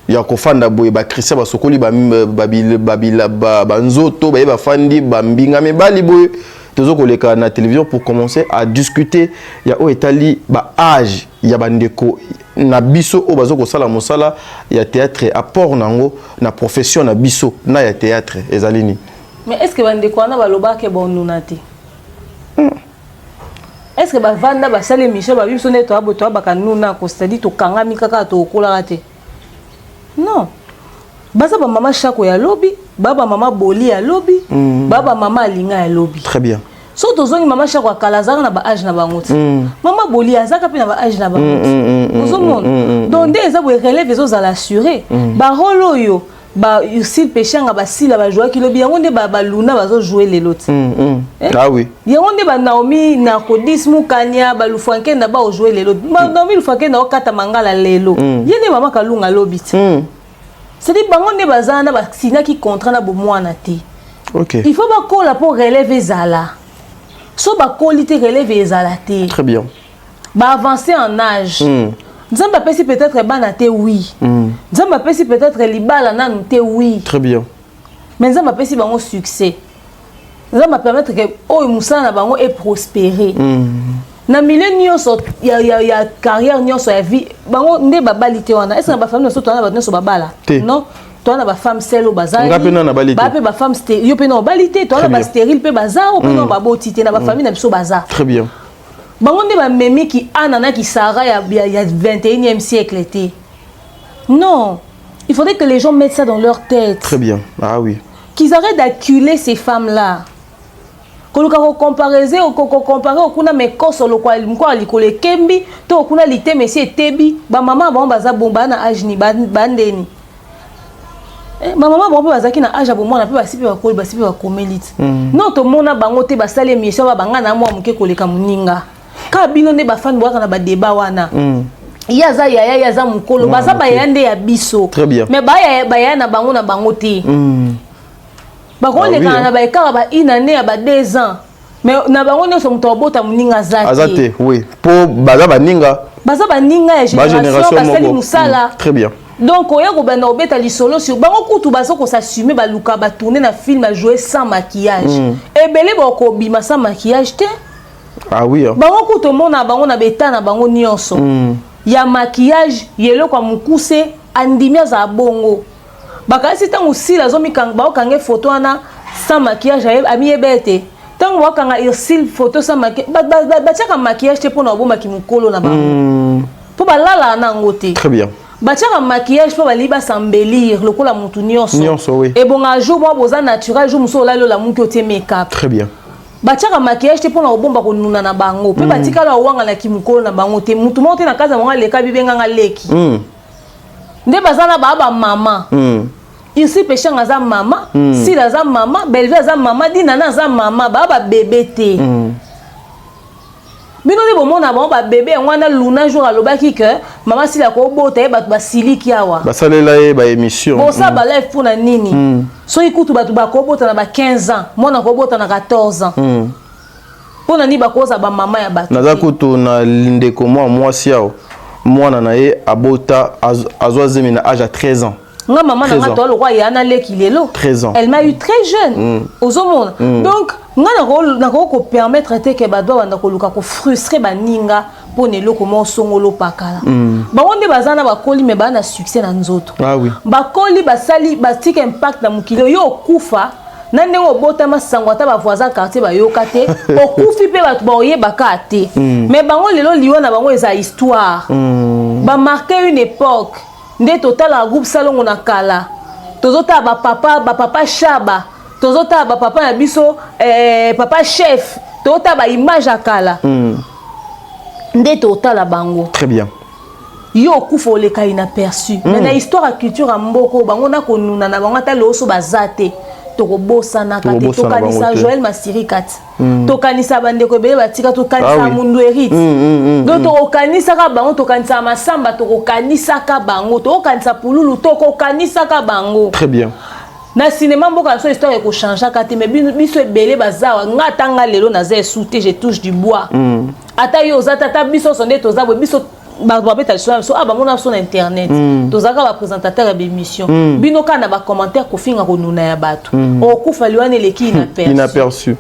ya ko fanda boye ba Christian ba sokoli ba nzoto ba fandi ba mbinga me bali boye à la télévision pour commencer à discuter. Il y a Etali, âge, il y a bandeko, na biso o bazo ko sala mosala, il y a théâtre apport nango, na profession na biso, na ya théâtre ezalini. Mais est-ce que bandeko na baloba ke bon nunati? Est-ce que ba vanda ba sala émission ba biso neto aboto ba kanuna ko c'est-à-dire to kangami kaka to kola rate? Non. Baza ba mama chako ya lobby, baba mama boli ya lobby, baba mama alinga ya lobby. Très bien. So tozongi mama chako kalazaka na ba âge na bango. Mama boli azaka pe na ba âge na bango. Ozomona. Donc des eza bo relève ezo za l'assurer. Ba rolo yo, ba Ursule Pechanga ba Sila ba jouer ki lobby yango nde ba Luna bazo jouer les lots. Ah oui. Yango nde ba Naomi na Kodis Mukanya ba Lufanke na ba jouer les lots. Naomi Lufanke na okata mangala lelo. Yene mama kalunga lobby. C'est-à-dire que bazana ba sina qui contrat na bomwana te. OK. Il faut ba kola pour relever zala. So ba qualité relever zala te. Très bien. Ba avancer en âge. Nzamba pesi peut-être bana te oui. Nzamba pesi peut-être libala nanu te oui. Très bien. Mais nzamba pesi bango succès. Nzamba permettre que oy musala na bango et prospérer. Na millennium so ya carrière nyonso ya vie bango nde babalite wana est-ce que ba famille so tona ba nyonso babala non tona ba femme seule bazali ba pe ba femme stérile yo pe na balite tona ba stérile pe bazao pe na ba botité na ba famille na biso bazar très bien bango nde ba memi ki anana ki Sarah ya 21e siècle était non il faudrait que les gens mettent ça dans leur tête très bien ah oui qu'ils arrêtent d'acculer ces femmes là. Quand on compare au kuna mekoso lo kwa mko alikole kembi to kuna lite monsieur tebi ba maman ba baza bomba na âge ni bandeni ba maman ba baza ki na âge bomba na pe basipi ba koli basipi ba komelite non to mona bango te ba sale mission ba banga na mo muke koleka muninga ka bino ne ba fan boaka na ba débat wana yaza yaya yaza mukolo baza ba yande ya biso mais ba ya na bango te. Bah on est quand on a ba 1 année à 2 ans mais na bango nyonso moto abota moninga azate. Azate, oui. Pour baza baninga. Baza baninga ya génération basali musala. Très bien. Donc oya ko bana obeta lisolo sur bango kutu bazo ko s'assumer baluka ba tourner na film à jouer sans maquillage. Et belé boko bima sans maquillage te. Ah oui. Bango kutu mona bango na beta na bango nyonso. Ya maquillage yelo kwa mukuse andimia za bongo. Bakasi tangu sila zo mikanga ba okange photo ana sans maquillage ami ebete. Tangu wakanga il photo sans maquillage ba chaka maquillage te pona oboma ki mukolo na bango. Po balala na ngote. Très bien. Bachaka maquillage pour baliba s'embellir le la mutu nyonso. Nyonso oui. Et bon un jour moi boza naturel jour muso la la mutu ote make-up. Très bien. Bachaka maquillage te pona obomba ko nuna na bango. Pe batika la wanga na kimukolo na bango te mutu mo te na kaza mo leka bibenga ngaleki. Nde bazana baba mama. Ici péché ngaza mama, si la za mama, belve za mama, dinana za mama, baba bébé te. Bino de bon mona bon ba bébé ngwana luna jour alobaki que maman si la ko bota e bat ba siliki awa. Ba salela e ba émission. Bon ça ba live pour na nini. So ikutu batu ba ko bota na ba 15 ans, mona ko bota na 14 ans. Pour na ni ba koza ba mama ya batu. Naza kutu na ndeko moi siao. Mwana na ye abota azwazemi na âge à 13 ans. Nga maman na ngato lo kwa yana leki lelo. 13 ans. Elle m'a eu très jeune. Aux hommes. Donc nga na ko permettre que badwa banda ko luka ko frustrer baninga pour ne loko mo songolo pakala. Ba onde bazana ba koli me ba na succès na nzoto. Ah oui. Ba koli basali ba tika impact na mukilo yo kufa na ndenge obota masango ata ba voisin quartier ba yokate okufi pe ba oyeba ka te. Mais bango lelo liwa na bango eza histoire. Ba marquer une époque. Nde total a groupe salon na kala tozota ba papa shaba tozota ba papa na biso papa chef tozota ba image akala nde total a bango. Très bien. Yo kufo le ka inaperçu mais na histoire et culture a mboko bango na konuna na bango ta loso bazate tokobosa na kate tokanisa Joël Masirikat tokanisa bandeko bele batika tokanisa mundu hérite donc tokanisa ka bango tokanisa masamba tokanisa ka bango tokanisa pululu tokanisa ka bango. Très bien. Na cinéma mboka so histoire ko changer kate mais biso ebele bazawa ngatanga lelo na za souté je touche du bois ata yo zata ta biso sonde toza biso ba beta so aba mona sur internet tozaka ba présentateur ya émission bino kana ba commentaire ko finga ko nuna ya bato o kufa liwane leki inaperçu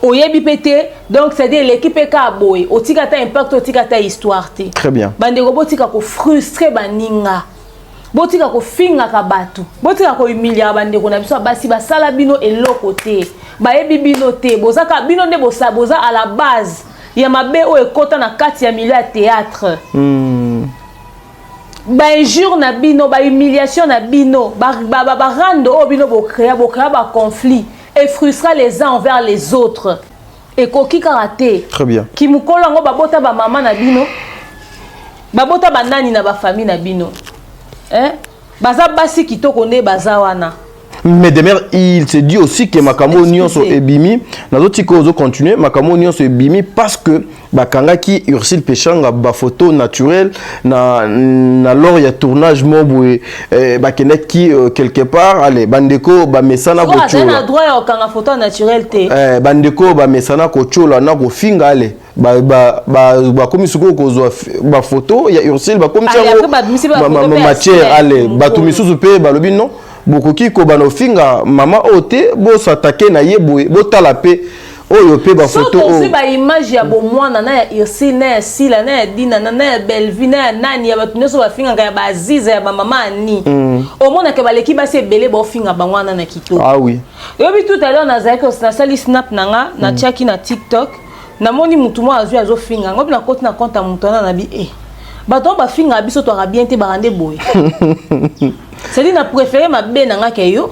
oyebi pété donc c'est dire l'équipe ka boy o tika ta impact o tika ta histoire te. Très bien. Bande ko botika ko frustrer baninga botika ko finga ka bato botika ko humilier bande ko na biso basi basala bino eloko te ba yebi bino te bozaka bino nde boza à la base ya mabe o ekota na kati ya milieu ya théâtre. Ba injure na bino ba humiliation na bino ba rando o bino bo créer ba conflit et frustrer les uns envers les autres et koki karaté. Très bien. Ki mukolo ngo babota ba mama na bino babota ba nani na ba famille na bino baza basi kitoko nde baza wana. Mais demain, il se dit aussi que Makamo Nyonso ebimi, nazo tiko ozo continuer, Makamo Nyonso ebimi parce que bakanga ki Ursule Péchanga ba photo naturelle na lors ya tournage mobwe bakenda ki quelque part allez bandeko ba mesana ko chola. Na droit ya kanga photo naturelle te. Bandeko ba mesana ko chola na ko finga allez ba komisuko ko zo ba photo ya Ursule ba komisa ko matière allez ba tumisuzu pe ba lobi non. Bokoki ko banofinga mama ote bo s'attaquer na yeboe bo talape oyo pe ba photo o so ba image ya bo mwana na ya Irsi na ya Sila na ya Dina na ya Belvina ya nani ya batu nyoso bafinga ya ba Aziza ya ba mama ani o mona ke baleki ba se belé bo finga ba mwana na kito. Ah oui. Yobi tout à l'heure na zaki na sali snap nanga na chaki na TikTok na moni mutu mo azo finga ngobi na koti na compte mutu na bi bato ba finga biso to bien te barande boy. C'est-à-dire na préféré ma benanga keyo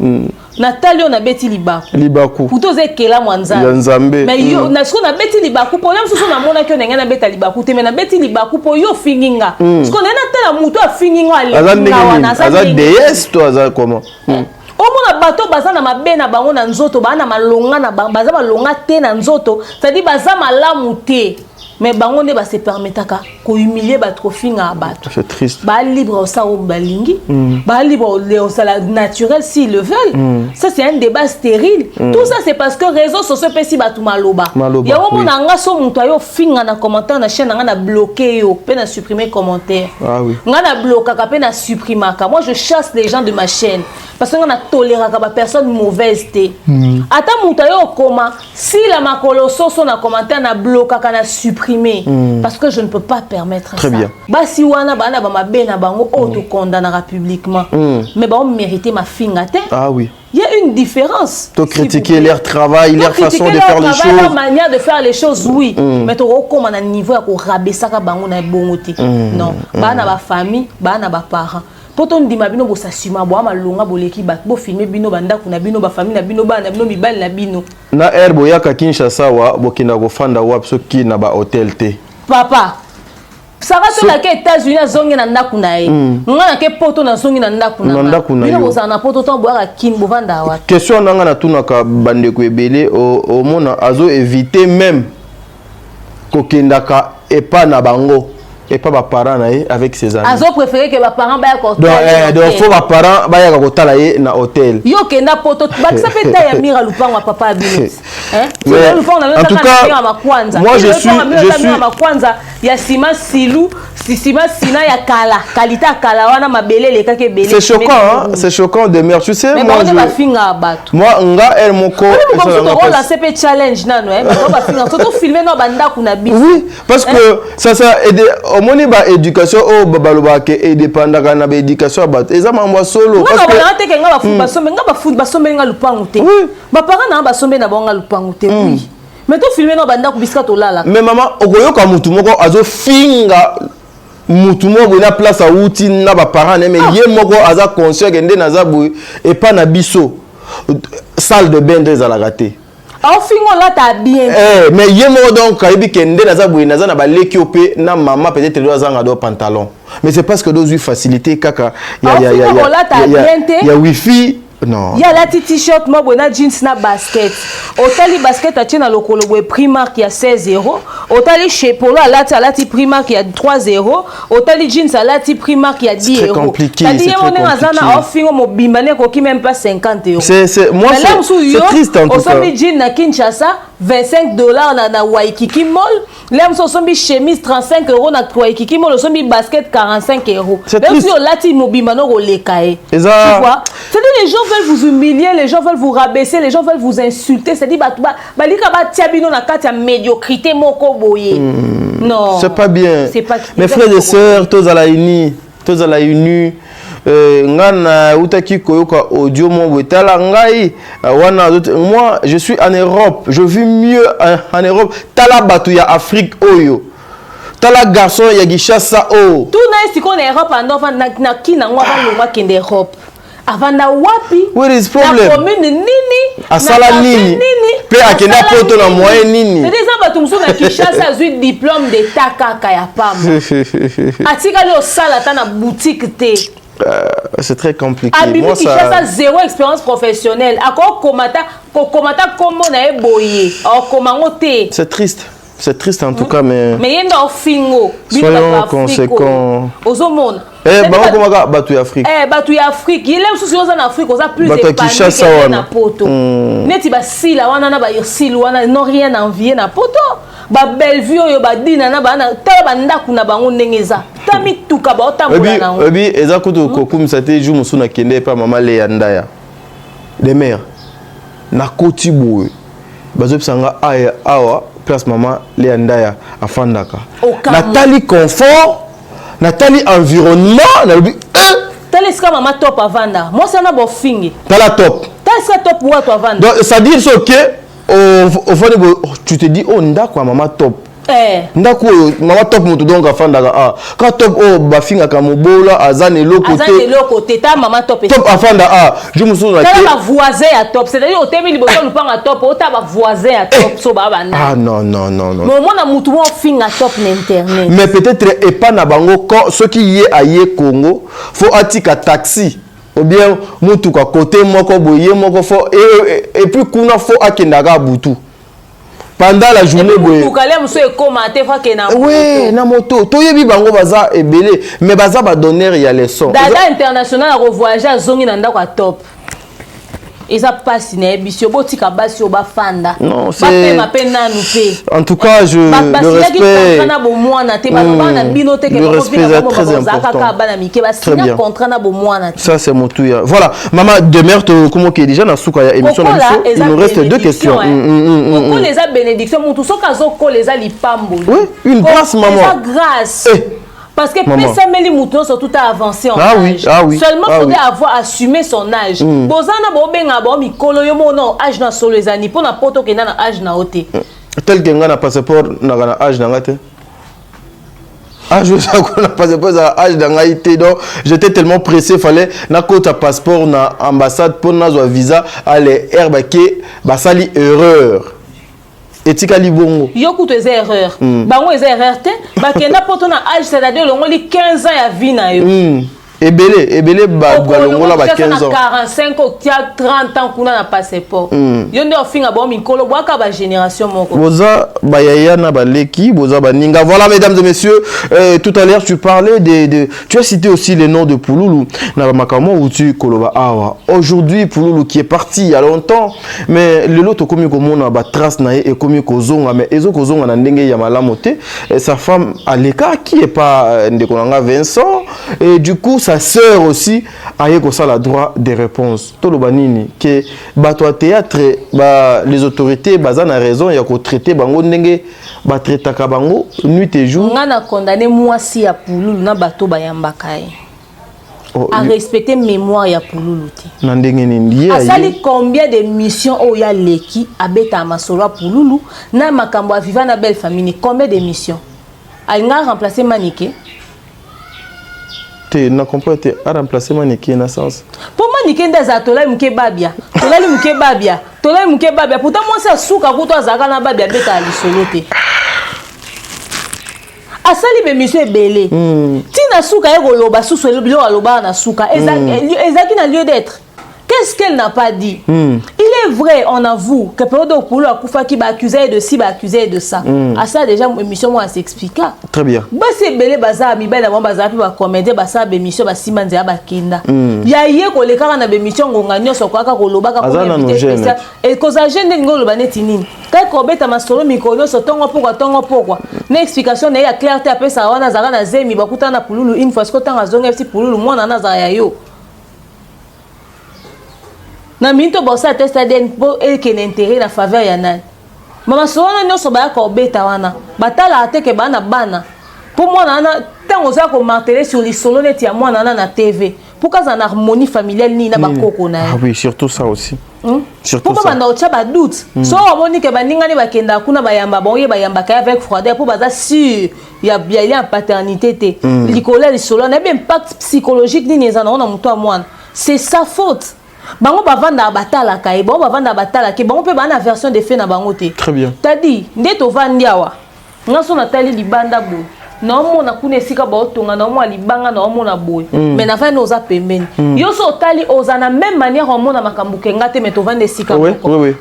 na talio na beti libaku puto zekela mwanza nzambe mais yo na siko na beti libaku po na msusu na mona kyo nenga na beta libaku te mais na beti libaku po yo finginga siko na tala muto afinginga aza DS to aza comment omona bato baza na mabe na bango na nzoto bana malonga na baza balonga te na nzoto c'est-à-dire baza malamu te mais bango ne ba se permetaka ko humilier ba trofinga bato. C'est triste. Ba libre ça au balingi, ba libre au sala naturel s'ils le veulent. Ça c'est un débat stérile. Tout ça c'est parce que réseaux sociaux pesi batu maloba. Ya wo mona nga so muntu ayo finga na commentaire na chaîne nga na bloquer yo, pe na supprimer commentaire. Ah oui. Nga na bloquer ka pe na supprimer ka. Moi je chasse les gens de ma chaîne parce que nga na tolérer ka ba personne mauvaise té. Ata muntu ayo koma si la makolo so na commentaire na bloquer ka na supprimer parce que je ne peux pas permettre Très ça. bien. Basi wana bana ba mabe na bango auto condamnera publiquement. Mais ba on mériter ma finga té. Ah oui. Il y a une différence. Tu critiquer leur travail, leur façon de faire les choses. Leur manière de faire les choses, oui. Mais tu as un niveau à rabaisser ça bango na bongote. Non. Ba na ba famille, ba na ba parents. Poto ndima bino bo sasima bo amalonga boleki ba bo filmer bino banda kuna bino ba famille na bino ba na bino mibali na bino. Na herbo ya ka Kinshasa wa bokina go fanda wa soki na ba hotel te. Papa. Ça va sur la États-Unis à zongi na ndaku na ye. Ngana ke poto na zongi na ndaku na. Bino bo na poto to boira kin bo vanda wa. Question nanga na tuna ka bande ko ebele o mona azo éviter même kokendaka epa na bango. Et pas mes parents avec ses amis. Azo préféré que mes parents baillent à l'hôtel. Donc, faut mes parents baillent à l'hôtel na hôtel. Yo que na poto, bah ça fait taille mira lupang wa papa abinus. Hein? En tout cas, moi je suis ma kwanza ya sima silu, sima sina ya kala, qualité kala wana mabele le kake belé. C'est choquant, hein? C'est choquant de merde. Tu sais, moi je finga batu. Moi nga el moko. On la CP challenge nano hein. On va finga. Surtout filmer no banda kuna bis. Oui, parce que ça aide omoni ba éducation o babaloba ke indépendant kana ba éducation ba ezama moi solo parce que nga te ke nga ba foot basombe nga lupangu te ba parents na basombe na bonga lupangu te oui mais to filmer no banda ku biska to lala mais maman okoyoka mutu moko azo finga mutu moko na place a uti na ba parents mais ye moko aza conscient que nde naza boy et pas na biso salle de bain des alagate. Au fingo là t'as bien. Mais yemo donc kaibi kende naza boy naza na ba leki opé na maman peut-être doit zanga do pantalon. Mais c'est parce que dans une facilité kaka il y a wifi. Non. Il y a la petite t-shirt, moi, bonne jeans, na basket. Otali basket, a tient à l'okolo, Primark, il y a 16 €. Otali chez Polo, à la petite Primark, il y a 3 €. Otali jeans, à la petite Primark, il y a 10 €. C'est compliqué. C'est très compliqué. Même pas 50 €. Moi, c'est triste en tout cas. Osombi jeans na Kinshasa, 25 $ na Waikiki Mall. Là, osombi chemise, 35 € na Waikiki Mall. Osombi basket, 45 €. C'est triste. Même si on l'a dit, mobimano, on les caille. Tu vois? C'est-à-dire, les gens veulent vous humilier, les gens veulent vous rabaisser, les gens veulent vous insulter. C'est-à-dire, médiocrité, moko boye. Non. C'est pas bien. Mes frères et sœurs, tous à la uni, ngana utaki koyoka audio mo wetala ngai wana moi je suis en Europe, je vis mieux en Europe. Tala batu ya Afrique oyo. Tala garçon ya Kinshasa o. Tout na si qu'on est Europe en na kina ngwa ba kende Europe. Avanda wapi? Where is problem? La commune nini? Asala nini? Pe akenda poto na moyen nini? C'est des gens batumso na Kinshasa zu diplôme d'état kaka ya pamba. Atika le sala ta na boutique te. C'est très compliqué. Moi ça zéro expérience professionnelle. Ako komata comme on a boyé. C'est triste. C'est triste en tout cas mais yenda fingo. Soyons conséquents. Ozomona. Batu Afrique. Batu Afrique. Il est aussi en Afrique, on a plus de panique na poto. Neti ba sila wana na ba sila wana non rien à envier na poto. Ba Bellevue yo ba dina na ba na tala ba ndaku na bango ndengeza. Tami tuka ba otambola na ngo. Ebi eza kutu kokum sate ju musuna kende pa mama le yandaya. De mère. Na koti boye. Bazo sanga aya awa place mama le yandaya afandaka. Nathalie confort. Nathalie environnement, Tala ska mama top avanda. Moi ça na bo fingi. Tala top. Tala ska top wa to avanda. Donc ça dit ce que au fond tu te dis oh nda quoi mama top. Ndako mama top mutu donc afanda quand top oh ba finga ka mobola azane côté ta mama top top afanda je me souviens que ba voisin à top c'est-à-dire au temi liboso lupanga top o ta ba voisin à top so ba banda non mais moi na mutu mo finga top na internet mais peut-être et pas na bango quand ceux qui y aye Congo faut atika taxi ou bien mutu ka côté moko boye moko faut et puis kuna faut akendaka butu pendant la journée boye oui na moto toyebi bango baza ebele mais baza ba donner ya leçon dada international a revoyager azongi na ndako top. Et ça passe bisio botika basi obafanda non c'est en tout cas je le respect est très important ça c'est mon tout voilà maman demeure comment qui est déjà dans souka ya émission il nous reste deux questions pourquoi les bénédictions mon tout so kazo ko les lipambo oui une grâce maman grâce parce que Pessameli Mouton sont tout à avancer en âge. Seulement faudrait avoir assumé son âge. Bozana bobenga bo mikolo yo mono âge na solo les ani pour na poto ke na âge na ote. Tel que na passeport na âge na ngate. Je sais qu'on a passeport à âge na ngate donc j'étais tellement pressé fallait na kota passeport na ambassade pour na zo visa aller herba ke basali erreur. Etikali bongo. Yo kuto eza erreur. Bango eza erreur te. Bakenda poto na âge c'est-à-dire longoli 15 ans ya vie na yo. Ebele ba longola ba 15 ans. 45 ou 30 ans kuna na passeport. Yo nde ofinga bo mikolo boaka ba génération moko. Boza ba yaya na ba leki, boza ba ninga. Voilà mesdames et messieurs, tout à l'heure tu parlais tu as cité aussi les noms de Pouloulou. Na makamo ou tu koloba awa. Aujourd'hui Pouloulou qui est parti il y a longtemps, mais le lot komi komona ba trace na et komi kozonga mais ezo kozonga na ndenge ya malamote. Sa femme Aleka qui est pas ndekonanga Vincent et du coup sa sœur aussi a eu la droit des réponses. Tout le banini que bato théâtre les autorités bazana raison ya ko traiter bango ndenge ba traiter ka bango nuit et jour. On a condamné moi si ya Pouloulou na bato bayambaka à respecter mémoire ya Pouloulou te. Na ndenge ni a sali combien de missions o ya leki abeta masolo Pouloulou na makambo a vivant na belle famille combien de missions a nga remplacer Maniké. Tu n'as compris, tu as remplacé Maniké dans sens. Pour Maniké, ndaza tola muke babia. Tola muke babia. Tola muke babia. Pourtant moi ça souka ko to azaka na babia beta ali solote. Asali be monsieur belé. Tina souka eko loba susu bilo aloba na souka. Ezaki na lieu d'être. Qu'est-ce qu'elle n'a pas dit? Il est vrai, on avoue, que Péodo Poulo a Koufa qui va accuser de ci, va accuser de ça. À ça, déjà, l'émission, moi, s'explique. Très bien. Bah, c'est belé, baza, mi belle, avant, baza, puis va comédie, basa, bémission, bah, si manzé, bah, kinda. Y'a ko le cara na bémission, on gagne, sur quoi, koloba, spécial. Et cause à gêne, n'go, le banétinine. Quand Kobeta ma solo, mikono, sur tongo, pourquoi. N'explication, n'est-ce clair, t'as appelé ça, on a zara, na zemi, bakuta na Pouloulou, une fois, ce que t'as raison, si Pouloulou, moi, on a zayayo. Na minto bossa testa den po eke n'intérêt na faveur ya nani mama sona nyoso ba ko beta wana batala ateke bana pour moi na tango za ko marteler sur les solo net ya moi na TV pour qu'à en harmonie familiale ni na bakoko na ah oui surtout ça aussi surtout pour ça pas na ocha ba doute so omoni ke baninga ni bakenda kuna bayamba bonye bayamba ka avec froideur pour baza sûr il y a paternité te likole les solo na bien impact psychologique ni nezana na muto amwana c'est sa faute. Bango bavanda batala kai bango bavanda batala ke bango pe bana version de fait na bango te. Très bien. T'as dit ndeto vandiawa. Ngaso natali libanda bo. Na mona kuna sika ba otonga na mo libanga na mona boy. Mais na fa noza pembeni. Yo so tali ozana même manière on mona makambuke ngate mais to vande sika.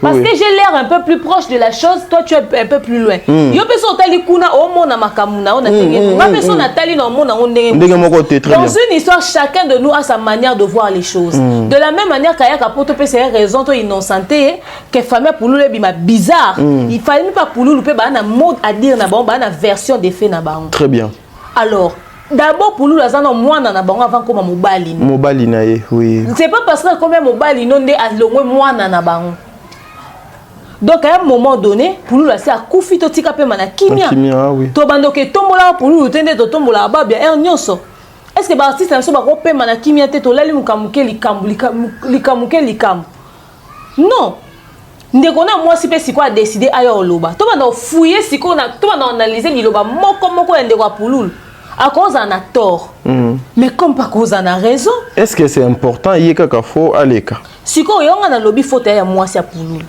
Parce que j'ai l'air un peu plus proche de la chose, toi tu es un peu plus loin. Yo pe so tali kuna o mona makamuna on a tenge. Ma pe so natali na mona on ndenge moko te très bien. Dans une histoire chacun de nous a sa manière de voir les choses. De la même manière qu'aya kapoto pe c'est raison to innocenté que famille Pouloulou bima bizarre. Il fallait pas Pouloulou pe ba na mode à dire na ba na version des faits na ba. Bien. Alors, d'abord pour nous, la zone moi na bango avant comme mobali. Mobali na ye, oui. C'est pas parce que comme mobali non de à longue moi na bango. Donc à un moment donné, pour nous là c'est à koufi to tika pe mana kimia. Kimia oui. To bando ke tombola pour nous tende to tombola ba bien nyonso. Est-ce que ba artiste ça so ba ko pe mana kimia te to lali mukamuke likam. Non. Ndekona moi si pe siko a décider ayo loba to bana fouiller siko na to bana analyser liloba moko ya ndeko Pouloulou à cause en a tort mais comme pas cause en a raison. Est-ce que c'est important yeka ka fo aleka siko yonga na lobi faute ya moi si a Pouloulou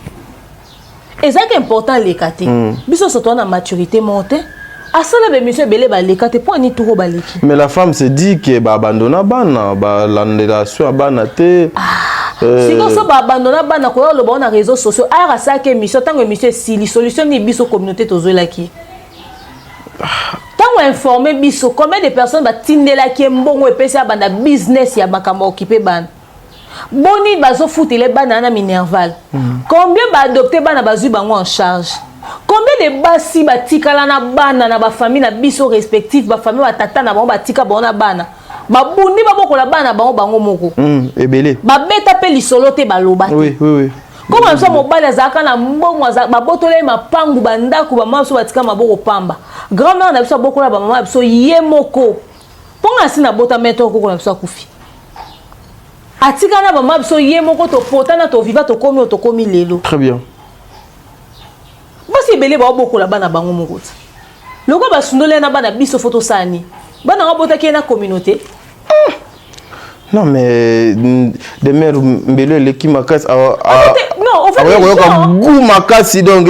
et ça qui est important leka te biso surtout na maturité montée à ça là monsieur belé ba leka te pour ni tout ba leki mais la femme se dit que ba abandonna bana ba landela sur bana te siko so abandonna bana ko lo ba na réseaux sociaux ara ça que mission tango mission si li solution ni biso communauté tozolaki tango informer biso combien de personnes ba tindela ki mbongo epesa bana business ya makamba occupé bana boni bazo foutele bana na minerval combien ba adopter bana bazu bango en charge combien de basi batikala na bana na ba famille na biso respectif ba famille ba tata na bango batika bango na bana babundi babokola bana bango moko ebele babeta pe lisolo te baloba oui oui oui comment ça mobali azaka na mbongo babotole mapangu bandaku ba mama so batika maboko pamba grand-mère na biso bokola ba mama biso ye moko ponga sina bota meto ko na biso kufi atika na ba mama biso ye moko to potana to viva to komi lelo très bien basi ebele ba bokola bana bango moko loko basundole na bana biso photo sani bana ngabota ki na communauté. Non mais des mères mbele leki makasi non en fait les gens goût makasi donc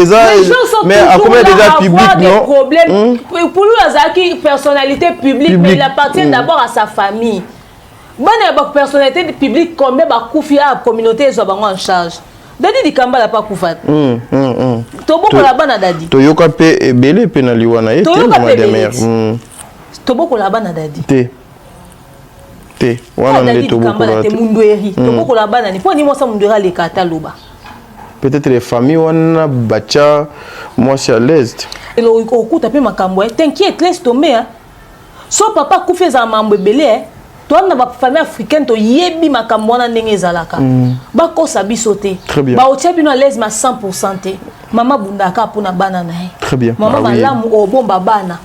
mais à combien déjà public non problème pour lui azaki personnalité publique mais il appartient d'abord à sa famille bana ba personnalité publique combien ba kufi à communauté zo bango en charge dadi dikamba la pas kufat to boko la bana dadi to yoka pe ebele pe na liwana et des mères to boko la bana dadi te wana nde to boko la te mundueri to boko la bana ni po ni mosa munduera le kata loba peut-être les familles wana bacha moi c'est à l'aise et le okuta pe makambo t'inquiète laisse tomber hein so papa kufi za mambo belé toi na ba famille africaine to yebi makambo wana ndenge ezalaka ba kosa biso te ba otia bino à l'aise ma 100% te mama bundaka pona bana na ye très bien mama malamu obomba bana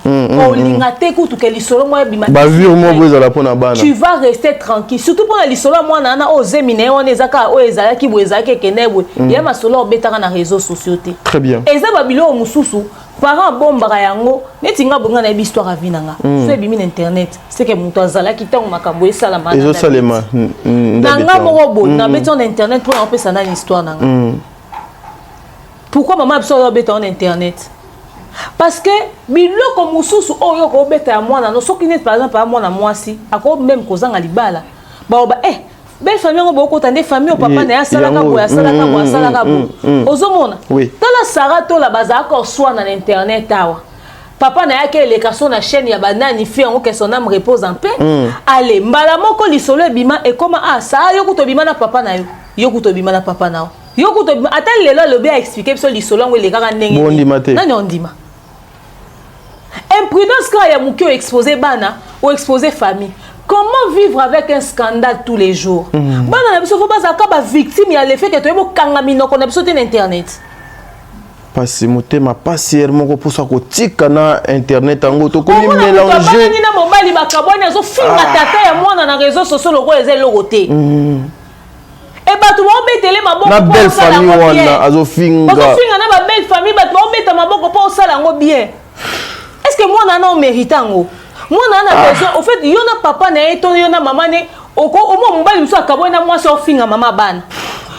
olinga te kutu ke lisolo mo bima ba vivre mo boza la pona bana tu vas rester tranquille surtout pona lisolo mo na na ozemine on ezaka o ezalaki bo ezalaki kenebwe ya masolo obetaka na réseaux sociaux te très bien eza babilo mususu parents bombaka yango neti nga bonga na histoire à vinanga so ebimi na internet c'est que muto azalaki tango makambo esala mana ezo salema nanga moko bo na beti en internet pour en pesa na histoire nanga pourquoi maman absorbe beta en internet parce que biloko mususu oyo ko beta ya mwana no soki net par exemple à mwana mwasi ako même kozanga libala ba belle famille ngo boko tande famille au papa na ya salaka bo ya salaka bo ozomona tala Sarah to la bazaka soit na internet awa papa na yake le kaso na chaîne ya banani fi ngo que son âme repose en paix allez mbala moko lisolo bima et comment ça yo kuto bima na papa na yo kuto bima na papa na yo kuto ata lelo le bien expliquer so lisolo ngo le kaka ndenge nani ondima imprudence quand ya mukio exposer bana ou exposer famille. Comment vivre avec un scandale tous les jours? Bana na biso faut pas akaba victime ya le fait que toyebo kangamino ko na biso ten internet. Parce motema pasier moko posa ko tika na internet ango to komi mélanger. Ni na mobali bakabwana zo finga tata ya mwana na réseaux sociaux loko ezelo côté. Et batu mo betele maboko na belle famille wana azo finga. Azo finga na ba belle famille batu mo beta maboko po sala ngo bien. Est-ce que moi na on mérite ngo? Moi na besoin au fait yo na papa na eto yo na maman ne oko omo mbali muso akabwana moi so finga mama bana.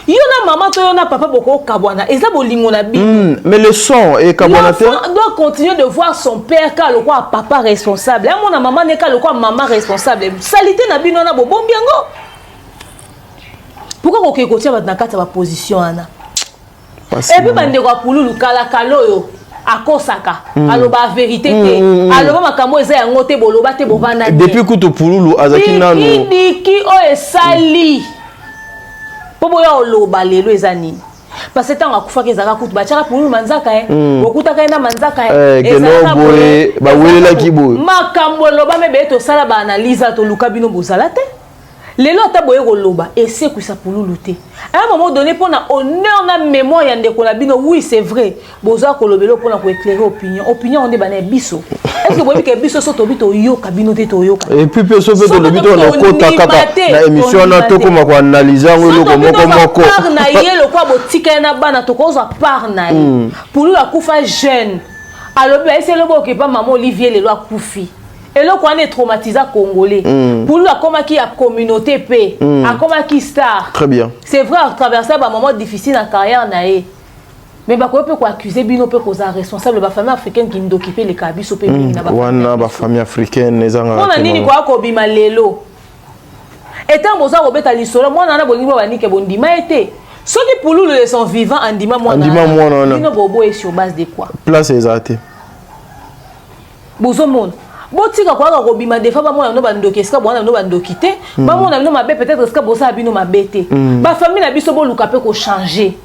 Yo na maman to yo na papa boko kabwana eza bolingo na bi. Mais le son et kabwana doit continuer de voir son père car le quoi papa responsable. Mon na maman ne car le quoi maman responsable. Salité na bino na bobombi yango. Pourquoi ko kotia ba na kata ba position ana? Et puis bande ko pululu kala kaloyo. Akosaka aloba vérité te aloba makambo eza yango te boloba te bovana depuis kuto pululu azaki nano diki o esali pobo ya oloba lelo eza nini parce que tanga kufaka ezaka kutu bachaka pululu manzaka okutaka na manzaka ezaka boye ba welela kiboye makambo loba mebe to sala ba analyse to luka bino bozala te lelo ata boye koloba essaie que ça pululu te à un moment donné pour na honneur na mémoire ya ndeko na bino oui c'est vrai boza kolobelo pour na ko éclairer opinion on est bana biso est-ce que boye ke biso so to bito yo kabino te to yo et puis pe so pe to lobito na kota kaka na émission na to koma ko analyser ngo loko moko par na yelo kwa botika na bana to ko za par na pour la kufa jeune alobi essaie lobo ke pa maman Olivier lelo akufi. Et là, on est traumatisé congolais. Pour lui, comment qui a communauté paix, comment qui star. Très bien. C'est vrai, à traverser un moment difficile dans la carrière naé. Mais bah quoi peut accuser bino peut causer responsable la famille africaine qui nous occuper les cabis au pays na ba famille africaine les on a nini quoi ko bima lelo. Étant boza robeta lisolo moi nana bongi banike bondima été. Ceux qui pour nous sont vivants andima moi nana. Bino bobo est sur base de quoi? Place exacte. Bozo monde. Botika kwa ka kobima defa ba mona no bandoki eska bona no bandokité ba mona no mabe peut-être eska bosa bino mabete ba famille na biso bo luka pe ko changer.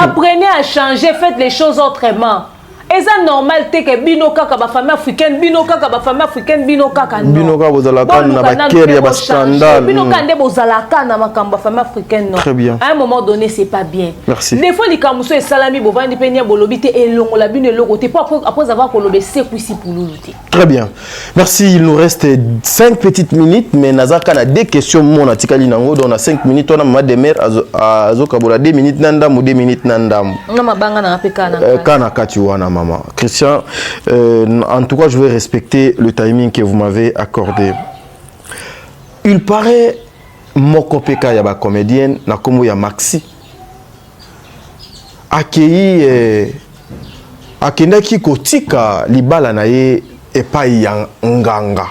Apprenez à changer, faites les choses autrement. Et ça normal te que bino kaka ba famille africaine bino kaka ba famille africaine bino kaka non. Bino kaka bozalaka na ba keri ya ba scandale. Bino kande bozalaka na makambo famille africaine non. Très bien. À un moment donné c'est pas bien. Merci. Des fois les kamuso et salami bovandi penia bolobi te elongo la bino eloko te après avoir kolobé c'est ici pour lutter. Très bien. Merci, il nous reste 5 petites minutes mais nazaka na des questions mon atikali nango donc na 5 minutes on a ma demer azokabola 2 minutes nandam ou 2 minutes nandam. Na mabanga na apeka na. Kana kati wana maman. Christian, en tout cas, je vais respecter le timing que vous m'avez accordé. Il paraît, moko peka ya ba comédienne, na komo ya Maxi. Akendaki kotika libala na ye epai ya nganga.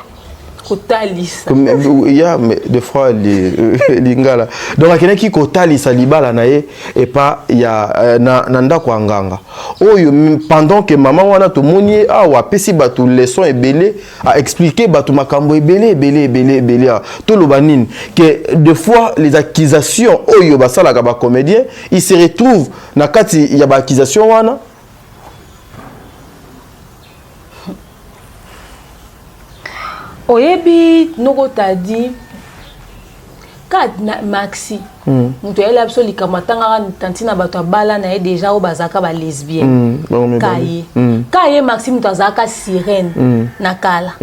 Kotalisa. Il y a des fois lingala. Donc akendaki kotalisa libala na ye epa ya nanda kwa nganga. Oyo pendant que maman wana to moni awa pesi batu leçon ebele a expliquer batu makambo ebele to lobanine que des fois les accusations oyo basala ka ba comédien ils se retrouvent na kati ya ba accusation wana. Oyebi noko tadi kad Maxi muto yela absolu kamatanga tantina bato bala na ye déjà o bazaka ba lesbienne kaye Maxi muto azaka sirène na kala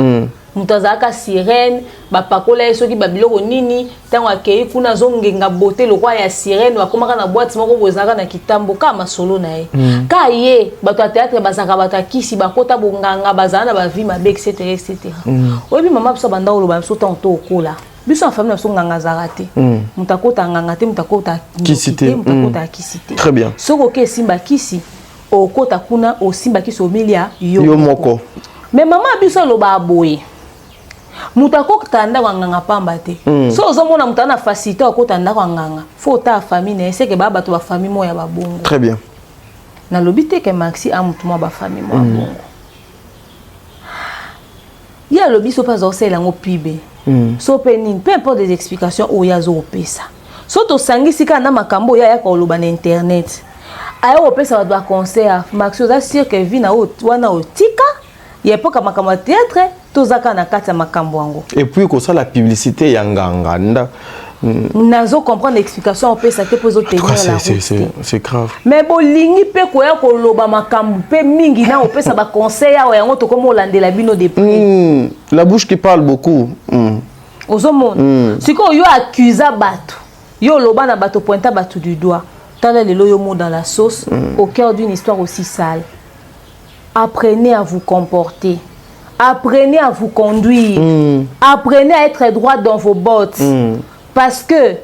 muto azaka sirène ba pakola yeso ki babiloko nini tango akei kuna zongenga beauté lokwa ya sirène bakomaka na boîte moko bozaka na kitambo kama solo na ye kaye bato ya théâtre bazaka bato akisi bakota bonganga bazana na ba vie mabe etc. Oyebi mama biso banda oloba biso tanto okola biso en famille biso nganga zarate mutakota nganga te mutakota kisite mutakota kisite. Très bien. Soko ke simba kisi okota kuna o simba kisi omilia yo moko. Mais mama biso loba boye mutakota nda nganga pamba te so ozomona mutana facilité okota nda nganga faut ta famille na ese ke ba bato ba famille moya ba bongo. Très bien. Na lobité ke Maxi a mutu mo ba famille moya bongo. Ya lobi so pas osela ngo pibe. So penin peu importe des explications ou ya zo pesa. So to sangisi ka na makambo ya ko loba na internet. Ayo pesa ba concert Maxi oza sûr que vi na wana otika ya epoka makambo théâtre tozaka na kati ya makambo yango. Et puis ko ça la publicité ya nganga nda nazo comprendre l'explication au pesa te pozo tenir la route. C'est grave. Mais bolingi pe ko ya ko loba makambo pe mingi na opesa ba conseil ya yango to komo landela bino de près. La bouche qui parle beaucoup. Ozomona. Siko yo accusa bato. Yo loba na bato pointa bato du doigt. Tala lelo yo mot dans la sauce au cœur d'une histoire aussi sale. Apprenez à vous comporter. Apprenez à vous conduire. Apprenez à être droit dans vos bottes. Parce que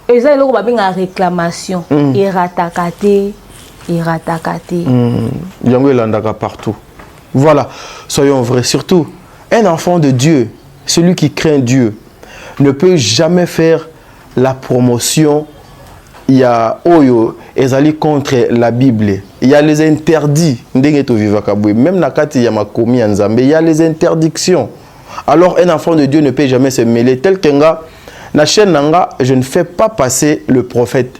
ils ont une réclamation. Et ratakate. Yango landaka partout. Voilà, soyons vrais. Surtout, un enfant de Dieu, celui qui craint Dieu, ne peut jamais faire la promotion. Il y a Oyo, ezali contre la Bible. Il y a les interdits. Même nakati yamakomi en il y a les interdictions. Alors un enfant de Dieu ne peut jamais se mêler. Tel qu'un gars, na chaîne nanga, je ne fais pas passer le prophète.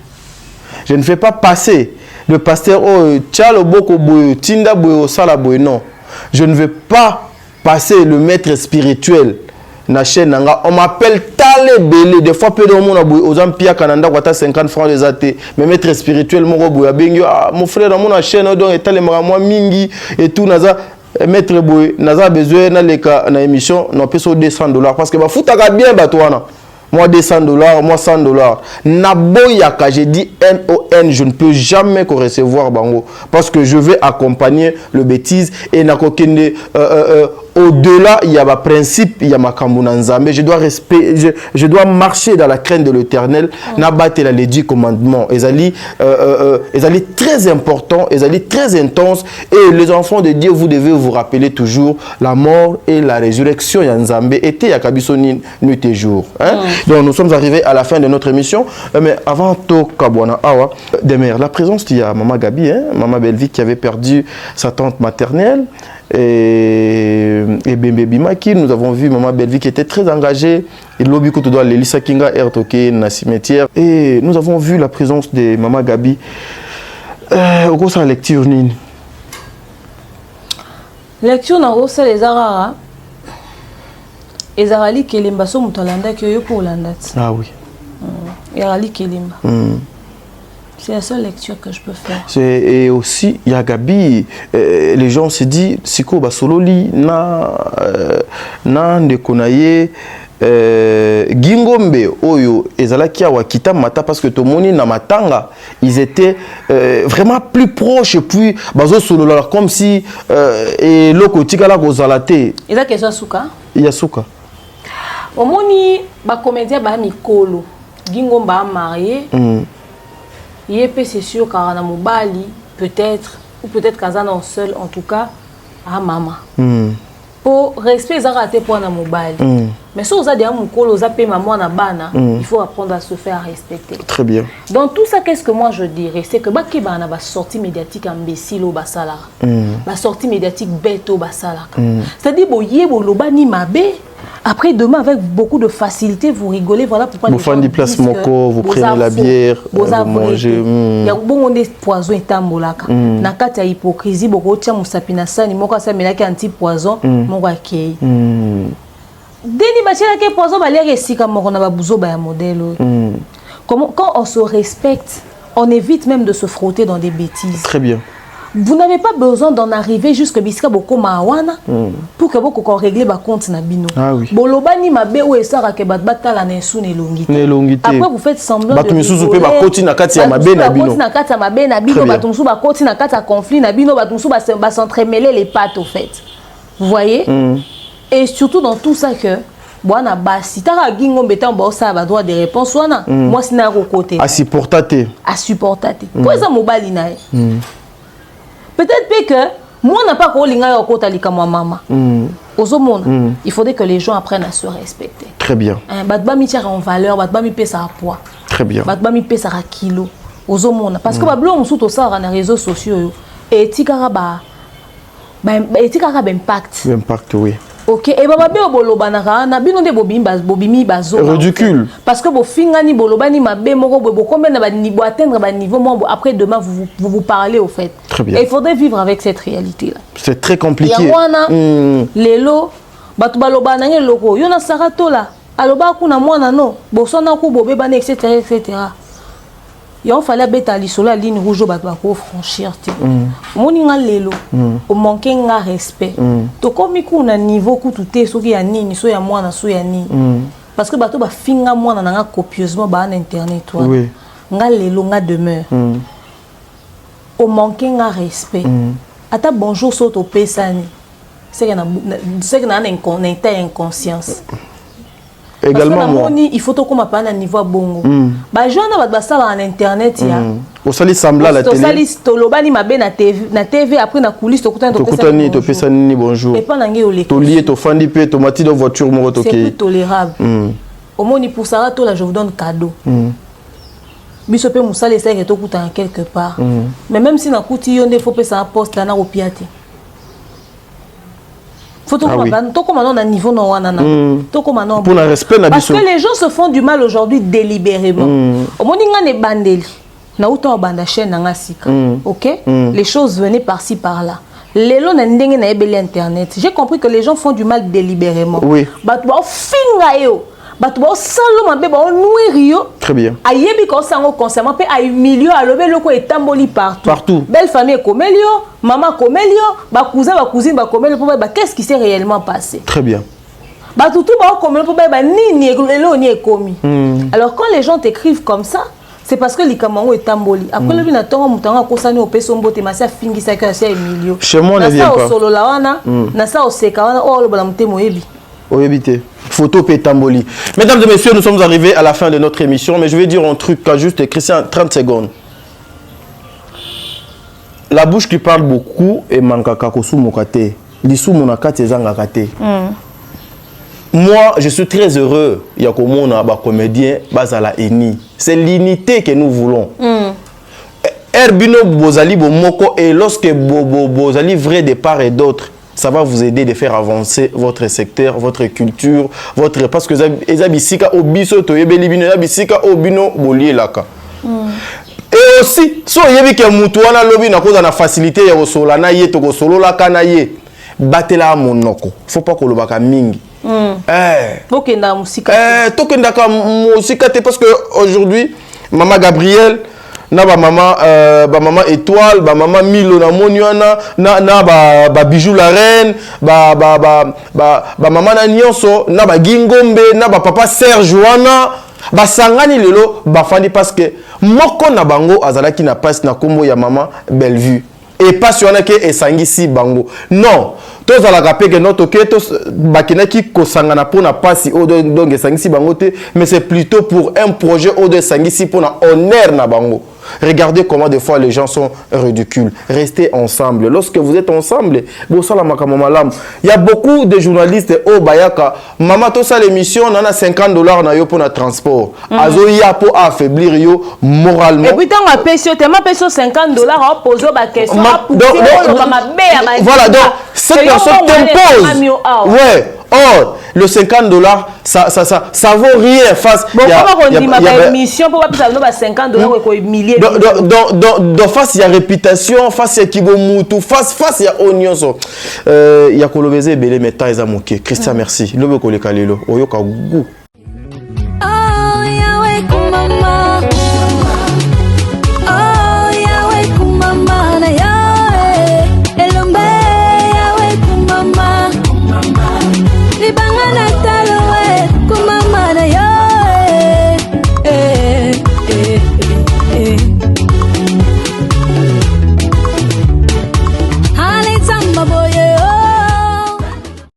Je ne fais pas passer le pasteur oh Tchalo Boko Boyo, Tinda Boyo, Sala Boyo. Non. Je ne veux pas passer le maître spirituel. Na chaîne nanga, on m'appelle Tale Belé. Des fois, peu de monde a boyo. Aux Ampia Canada, quoi, 50 francs les athées. Mais maître spirituel, mon boyo, mon frère, dans mon chaîne, donc, et Tale moi mingi et tout, naza. Maître boyo, naza besoin na leka na émission, non, peut $200 parce que bah foutaga bien batouana. Moi $200, moi $100. Naboyaka, j'ai dit NON, je ne peux jamais recevoir bango parce que je vais accompagner le bêtise et nakokende au-delà, il y a un principe, il y a ma Nzambe. Je dois marcher dans la crainte de l'Éternel. N'abattre les 10 commandements. Ils allaient très important, ils allaient très intense. Et les enfants de Dieu, vous devez vous rappeler toujours la mort et la résurrection. Nzambe était à Kabiso nuit et jour. Donc nous sommes arrivés à la fin de notre émission. Mais avant tout, Kabwana Awa, Demer, la présence de Maman Gabi, Maman Belvique qui avait perdu sa tante maternelle. Et Bembe Bimaki, nous avons vu Maman Belvique qui était très engagée. Et Lobi Koutoudou Lelisa Kinga Ertoke na cimetière. Et nous avons vu la présence de Maman Gabi. Au cours de la lecture, Nini. Lecture na rosa les arara. Ezarali Kelimba so mutalanda que yo pour landat. Ah oui. Ezarali Kelimba. C'est la seule lecture que je peux faire. Et aussi, il y a Gabi, les gens se disent, Siko Basololi, na Ndekonaye, Gingombe, Oyo, Ezalaki Awakita Mata, parce que Tomoni, Namatanga, ils étaient vraiment plus proches, puis Bazo Solola, comme si, et Lokotikala Gozalate. Il y a question Souka? Il y a Souka. Omoni, ba comédien, ba Mikolo, Gingombe a marié. C'est sûr qu'à Mobali, peut-être, ou peut-être qu'à Zana seul, en tout cas, à maman. Pour respect, ça raté pour Mobali. Mais si vous avez un moukolo, vous avez maman na bana, il faut apprendre à se faire respecter. Très bien. Dans tout ça, qu'est-ce que moi je dirais? C'est que Baki Bana va sortie médiatique imbécile au Basala. La sortie médiatique bête au Basala. C'est-à-dire, vous loba ni mabe. Après, demain, avec beaucoup de facilité, vous rigolez. Voilà pourquoi vous faites des places moko, vous prenez la bière, vous mangez. Il y a beaucoup de poisons et tambolaka. Nakata hypocrisie, beaucoup de gens musapina sani, moko sa melaki anti poison, moko akei. Deni machina ke poison ba lere sika moko na ba buzo ba ya modèle. Quand on se respecte, on évite même de se frotter dans des bêtises. Très bien. Vous n'avez pas besoin d'en arriver jusqu'à Bisika Boko Mawana pour que vous régler votre compte na bino. Ah oui. Bolobani mabe ou esara ke batata la nesu ne longité. Après vous faites semblant de rigoler. Pe ba koti na kati ya mabe na bino. Koti na kati ya mabe na bino batumsu ba koti na kati ya conflit na bino batumsu ba s'entremêler les pattes au fait. Vous voyez? Et surtout dans tout ça que Bwana basi tara gingombe tambo ça ba droit de réponse wana moi sina ko côté. À supporter. À supporter. Pour ça mobali na. Peut-être que moi n'a pas kolinga ko talika moi maman. Il faudrait que les gens apprennent à se respecter. Très bien. Batba mi tira en valeur, batba mi pesa à poids. Très bien. Batba mi pesa à kilo. Parce que bablo on sous to ça dans les réseaux sociaux et tikara ba impact. Impact oui. Ok, et baba be bolobanaka na bino de bobimi bazo. Ridicule. Parce que bo fingani bolobani mabe moko bo combien na ba niveau atteindre ba niveau moi après demain vous parlez au fait. Très bien. Et il faudrait vivre avec cette réalité là. C'est très compliqué. Yawana lelo batu balobana nge loko yo na sarato là aloba kuna mwana no bo sona ku bobe bana etc. Il fallait bêta sur la ligne rouge pour franchir. Moninga lelo, au manquer un respect. To comme un niveau où tout est, soit ni soit ya moi na soit ya ni. Parce que bateau ba finga moi na copieusement ba internet toi. Oui. Nga lelo nga demeure. Au manquer un respect. Ata bonjour saute au pesani. C'est que na inconscience. Également parce que moi. Il faut qu'on m'appelle à niveau bongo. Bah je na ba ça en internet ya. Au sali sembla la télé. Au sali tolobani mabe na TV après na coulisse to kutana to pesa ni bonjour. Et pas nangi ole. To lié to fandi pe to mati dans voiture mo to c'est plus tolérable. Au moins pour ça là je vous donne cadeau. Biso pe musale ça que to kutana quelque part. Mais même si na kuti yonde faut pesa un poste là na opiate. Faut tout comme on a niveau non wanana. Tout comme on pour le respect na parce que les gens se font du mal aujourd'hui délibérément. Au moninga ne bandeli. Na uto banda chaîne na ngasika. OK? Les choses venaient par-ci par-là. Lelo na ndenge na ebele internet. J'ai compris que les gens font du mal délibérément. Oui. Batu ba finga yo. Batu ba salo mabe ba nuiri yo. Très bien. Ayebi ko sango concernant pe ay milieu alobe loko etamboli partout. Partout. Belle famille komelio, maman komelio, ba cousin ba cousine ba komelio pour ba qu'est-ce qui s'est réellement passé. Très bien. Ba tout ba komelio pour ba ni elo ni ekomi. Alors quand les gens t'écrivent comme ça, c'est parce que likamango est tamboli après le bina tonga mutanga kosani opeso mbote masa fingisa ka sia Emilio chez moi ne vient pas solo la wana na sa oseka wana o lo bala mutemo yebi oyebite photo pe tamboli. Mesdames et messieurs, nous sommes arrivés à la fin de notre émission, mais je vais dire un truc juste Christian 30 secondes. La bouche qui parle beaucoup est mankaka kosu mokate lisu monakate ezanga kate. Moi, je suis très heureux. Il y a comme on a des comédiens, bazala eni. C'est l'unité que nous voulons. Herbino bozali bomoko et lorsque bozali vrai de part et d'autre, ça va vous aider de faire avancer votre secteur, votre culture, votre parce que ezabisika obiso to yebeli bino ezabisika obino bolier laka. Et aussi, so yebi ke mutu wana lobi na koza na facilité ya kosola na ye to kosolola kana ye. Batela monoko. Faut pas ko lobaka mingi. Tokenda musika. Tokenda ka musika te parce que aujourd'hui maman Gabrielle na ba maman étoile, ba maman Milo na moniana na ba bijou la reine, ba maman na nyonso na ba Gingombe na ba papa Serge wana ba sangani lelo ba fandi parce que moko na bango azalaki na passe na kombo ya maman Bellevue. Et pas sur que esangisi bango. Non. Tous à la rappeler que notre ketos bakina qui kosangana pour na passi au donc esangisi bango te, mais c'est plutôt pour un projet au de sangisi pour na honneur na bango. Regardez comment des fois les gens sont ridicules. Restez ensemble. Lorsque vous êtes ensemble, il y a beaucoup de journalistes au Bayaka. Maman, tout ça l'émission, on a $50 na yo pour le transport. Azo ya pour affaiblir yo moralement. Et puis tant on paye sur tellement paye sur $50 on pose la question. Voilà, donc cette personne t'impose. Ouais. Or, le $50, ça vaut rien face. Bon, comment on dit ma émission pour pas $50 quoi milliers. Donc face il y a réputation, face il y a kibomutu, face il y a onion. Il y a kolobeze belé meta ezamoke. Christian merci. Lobe koleka lelo. Oyoka goût. Oh, Yahweh,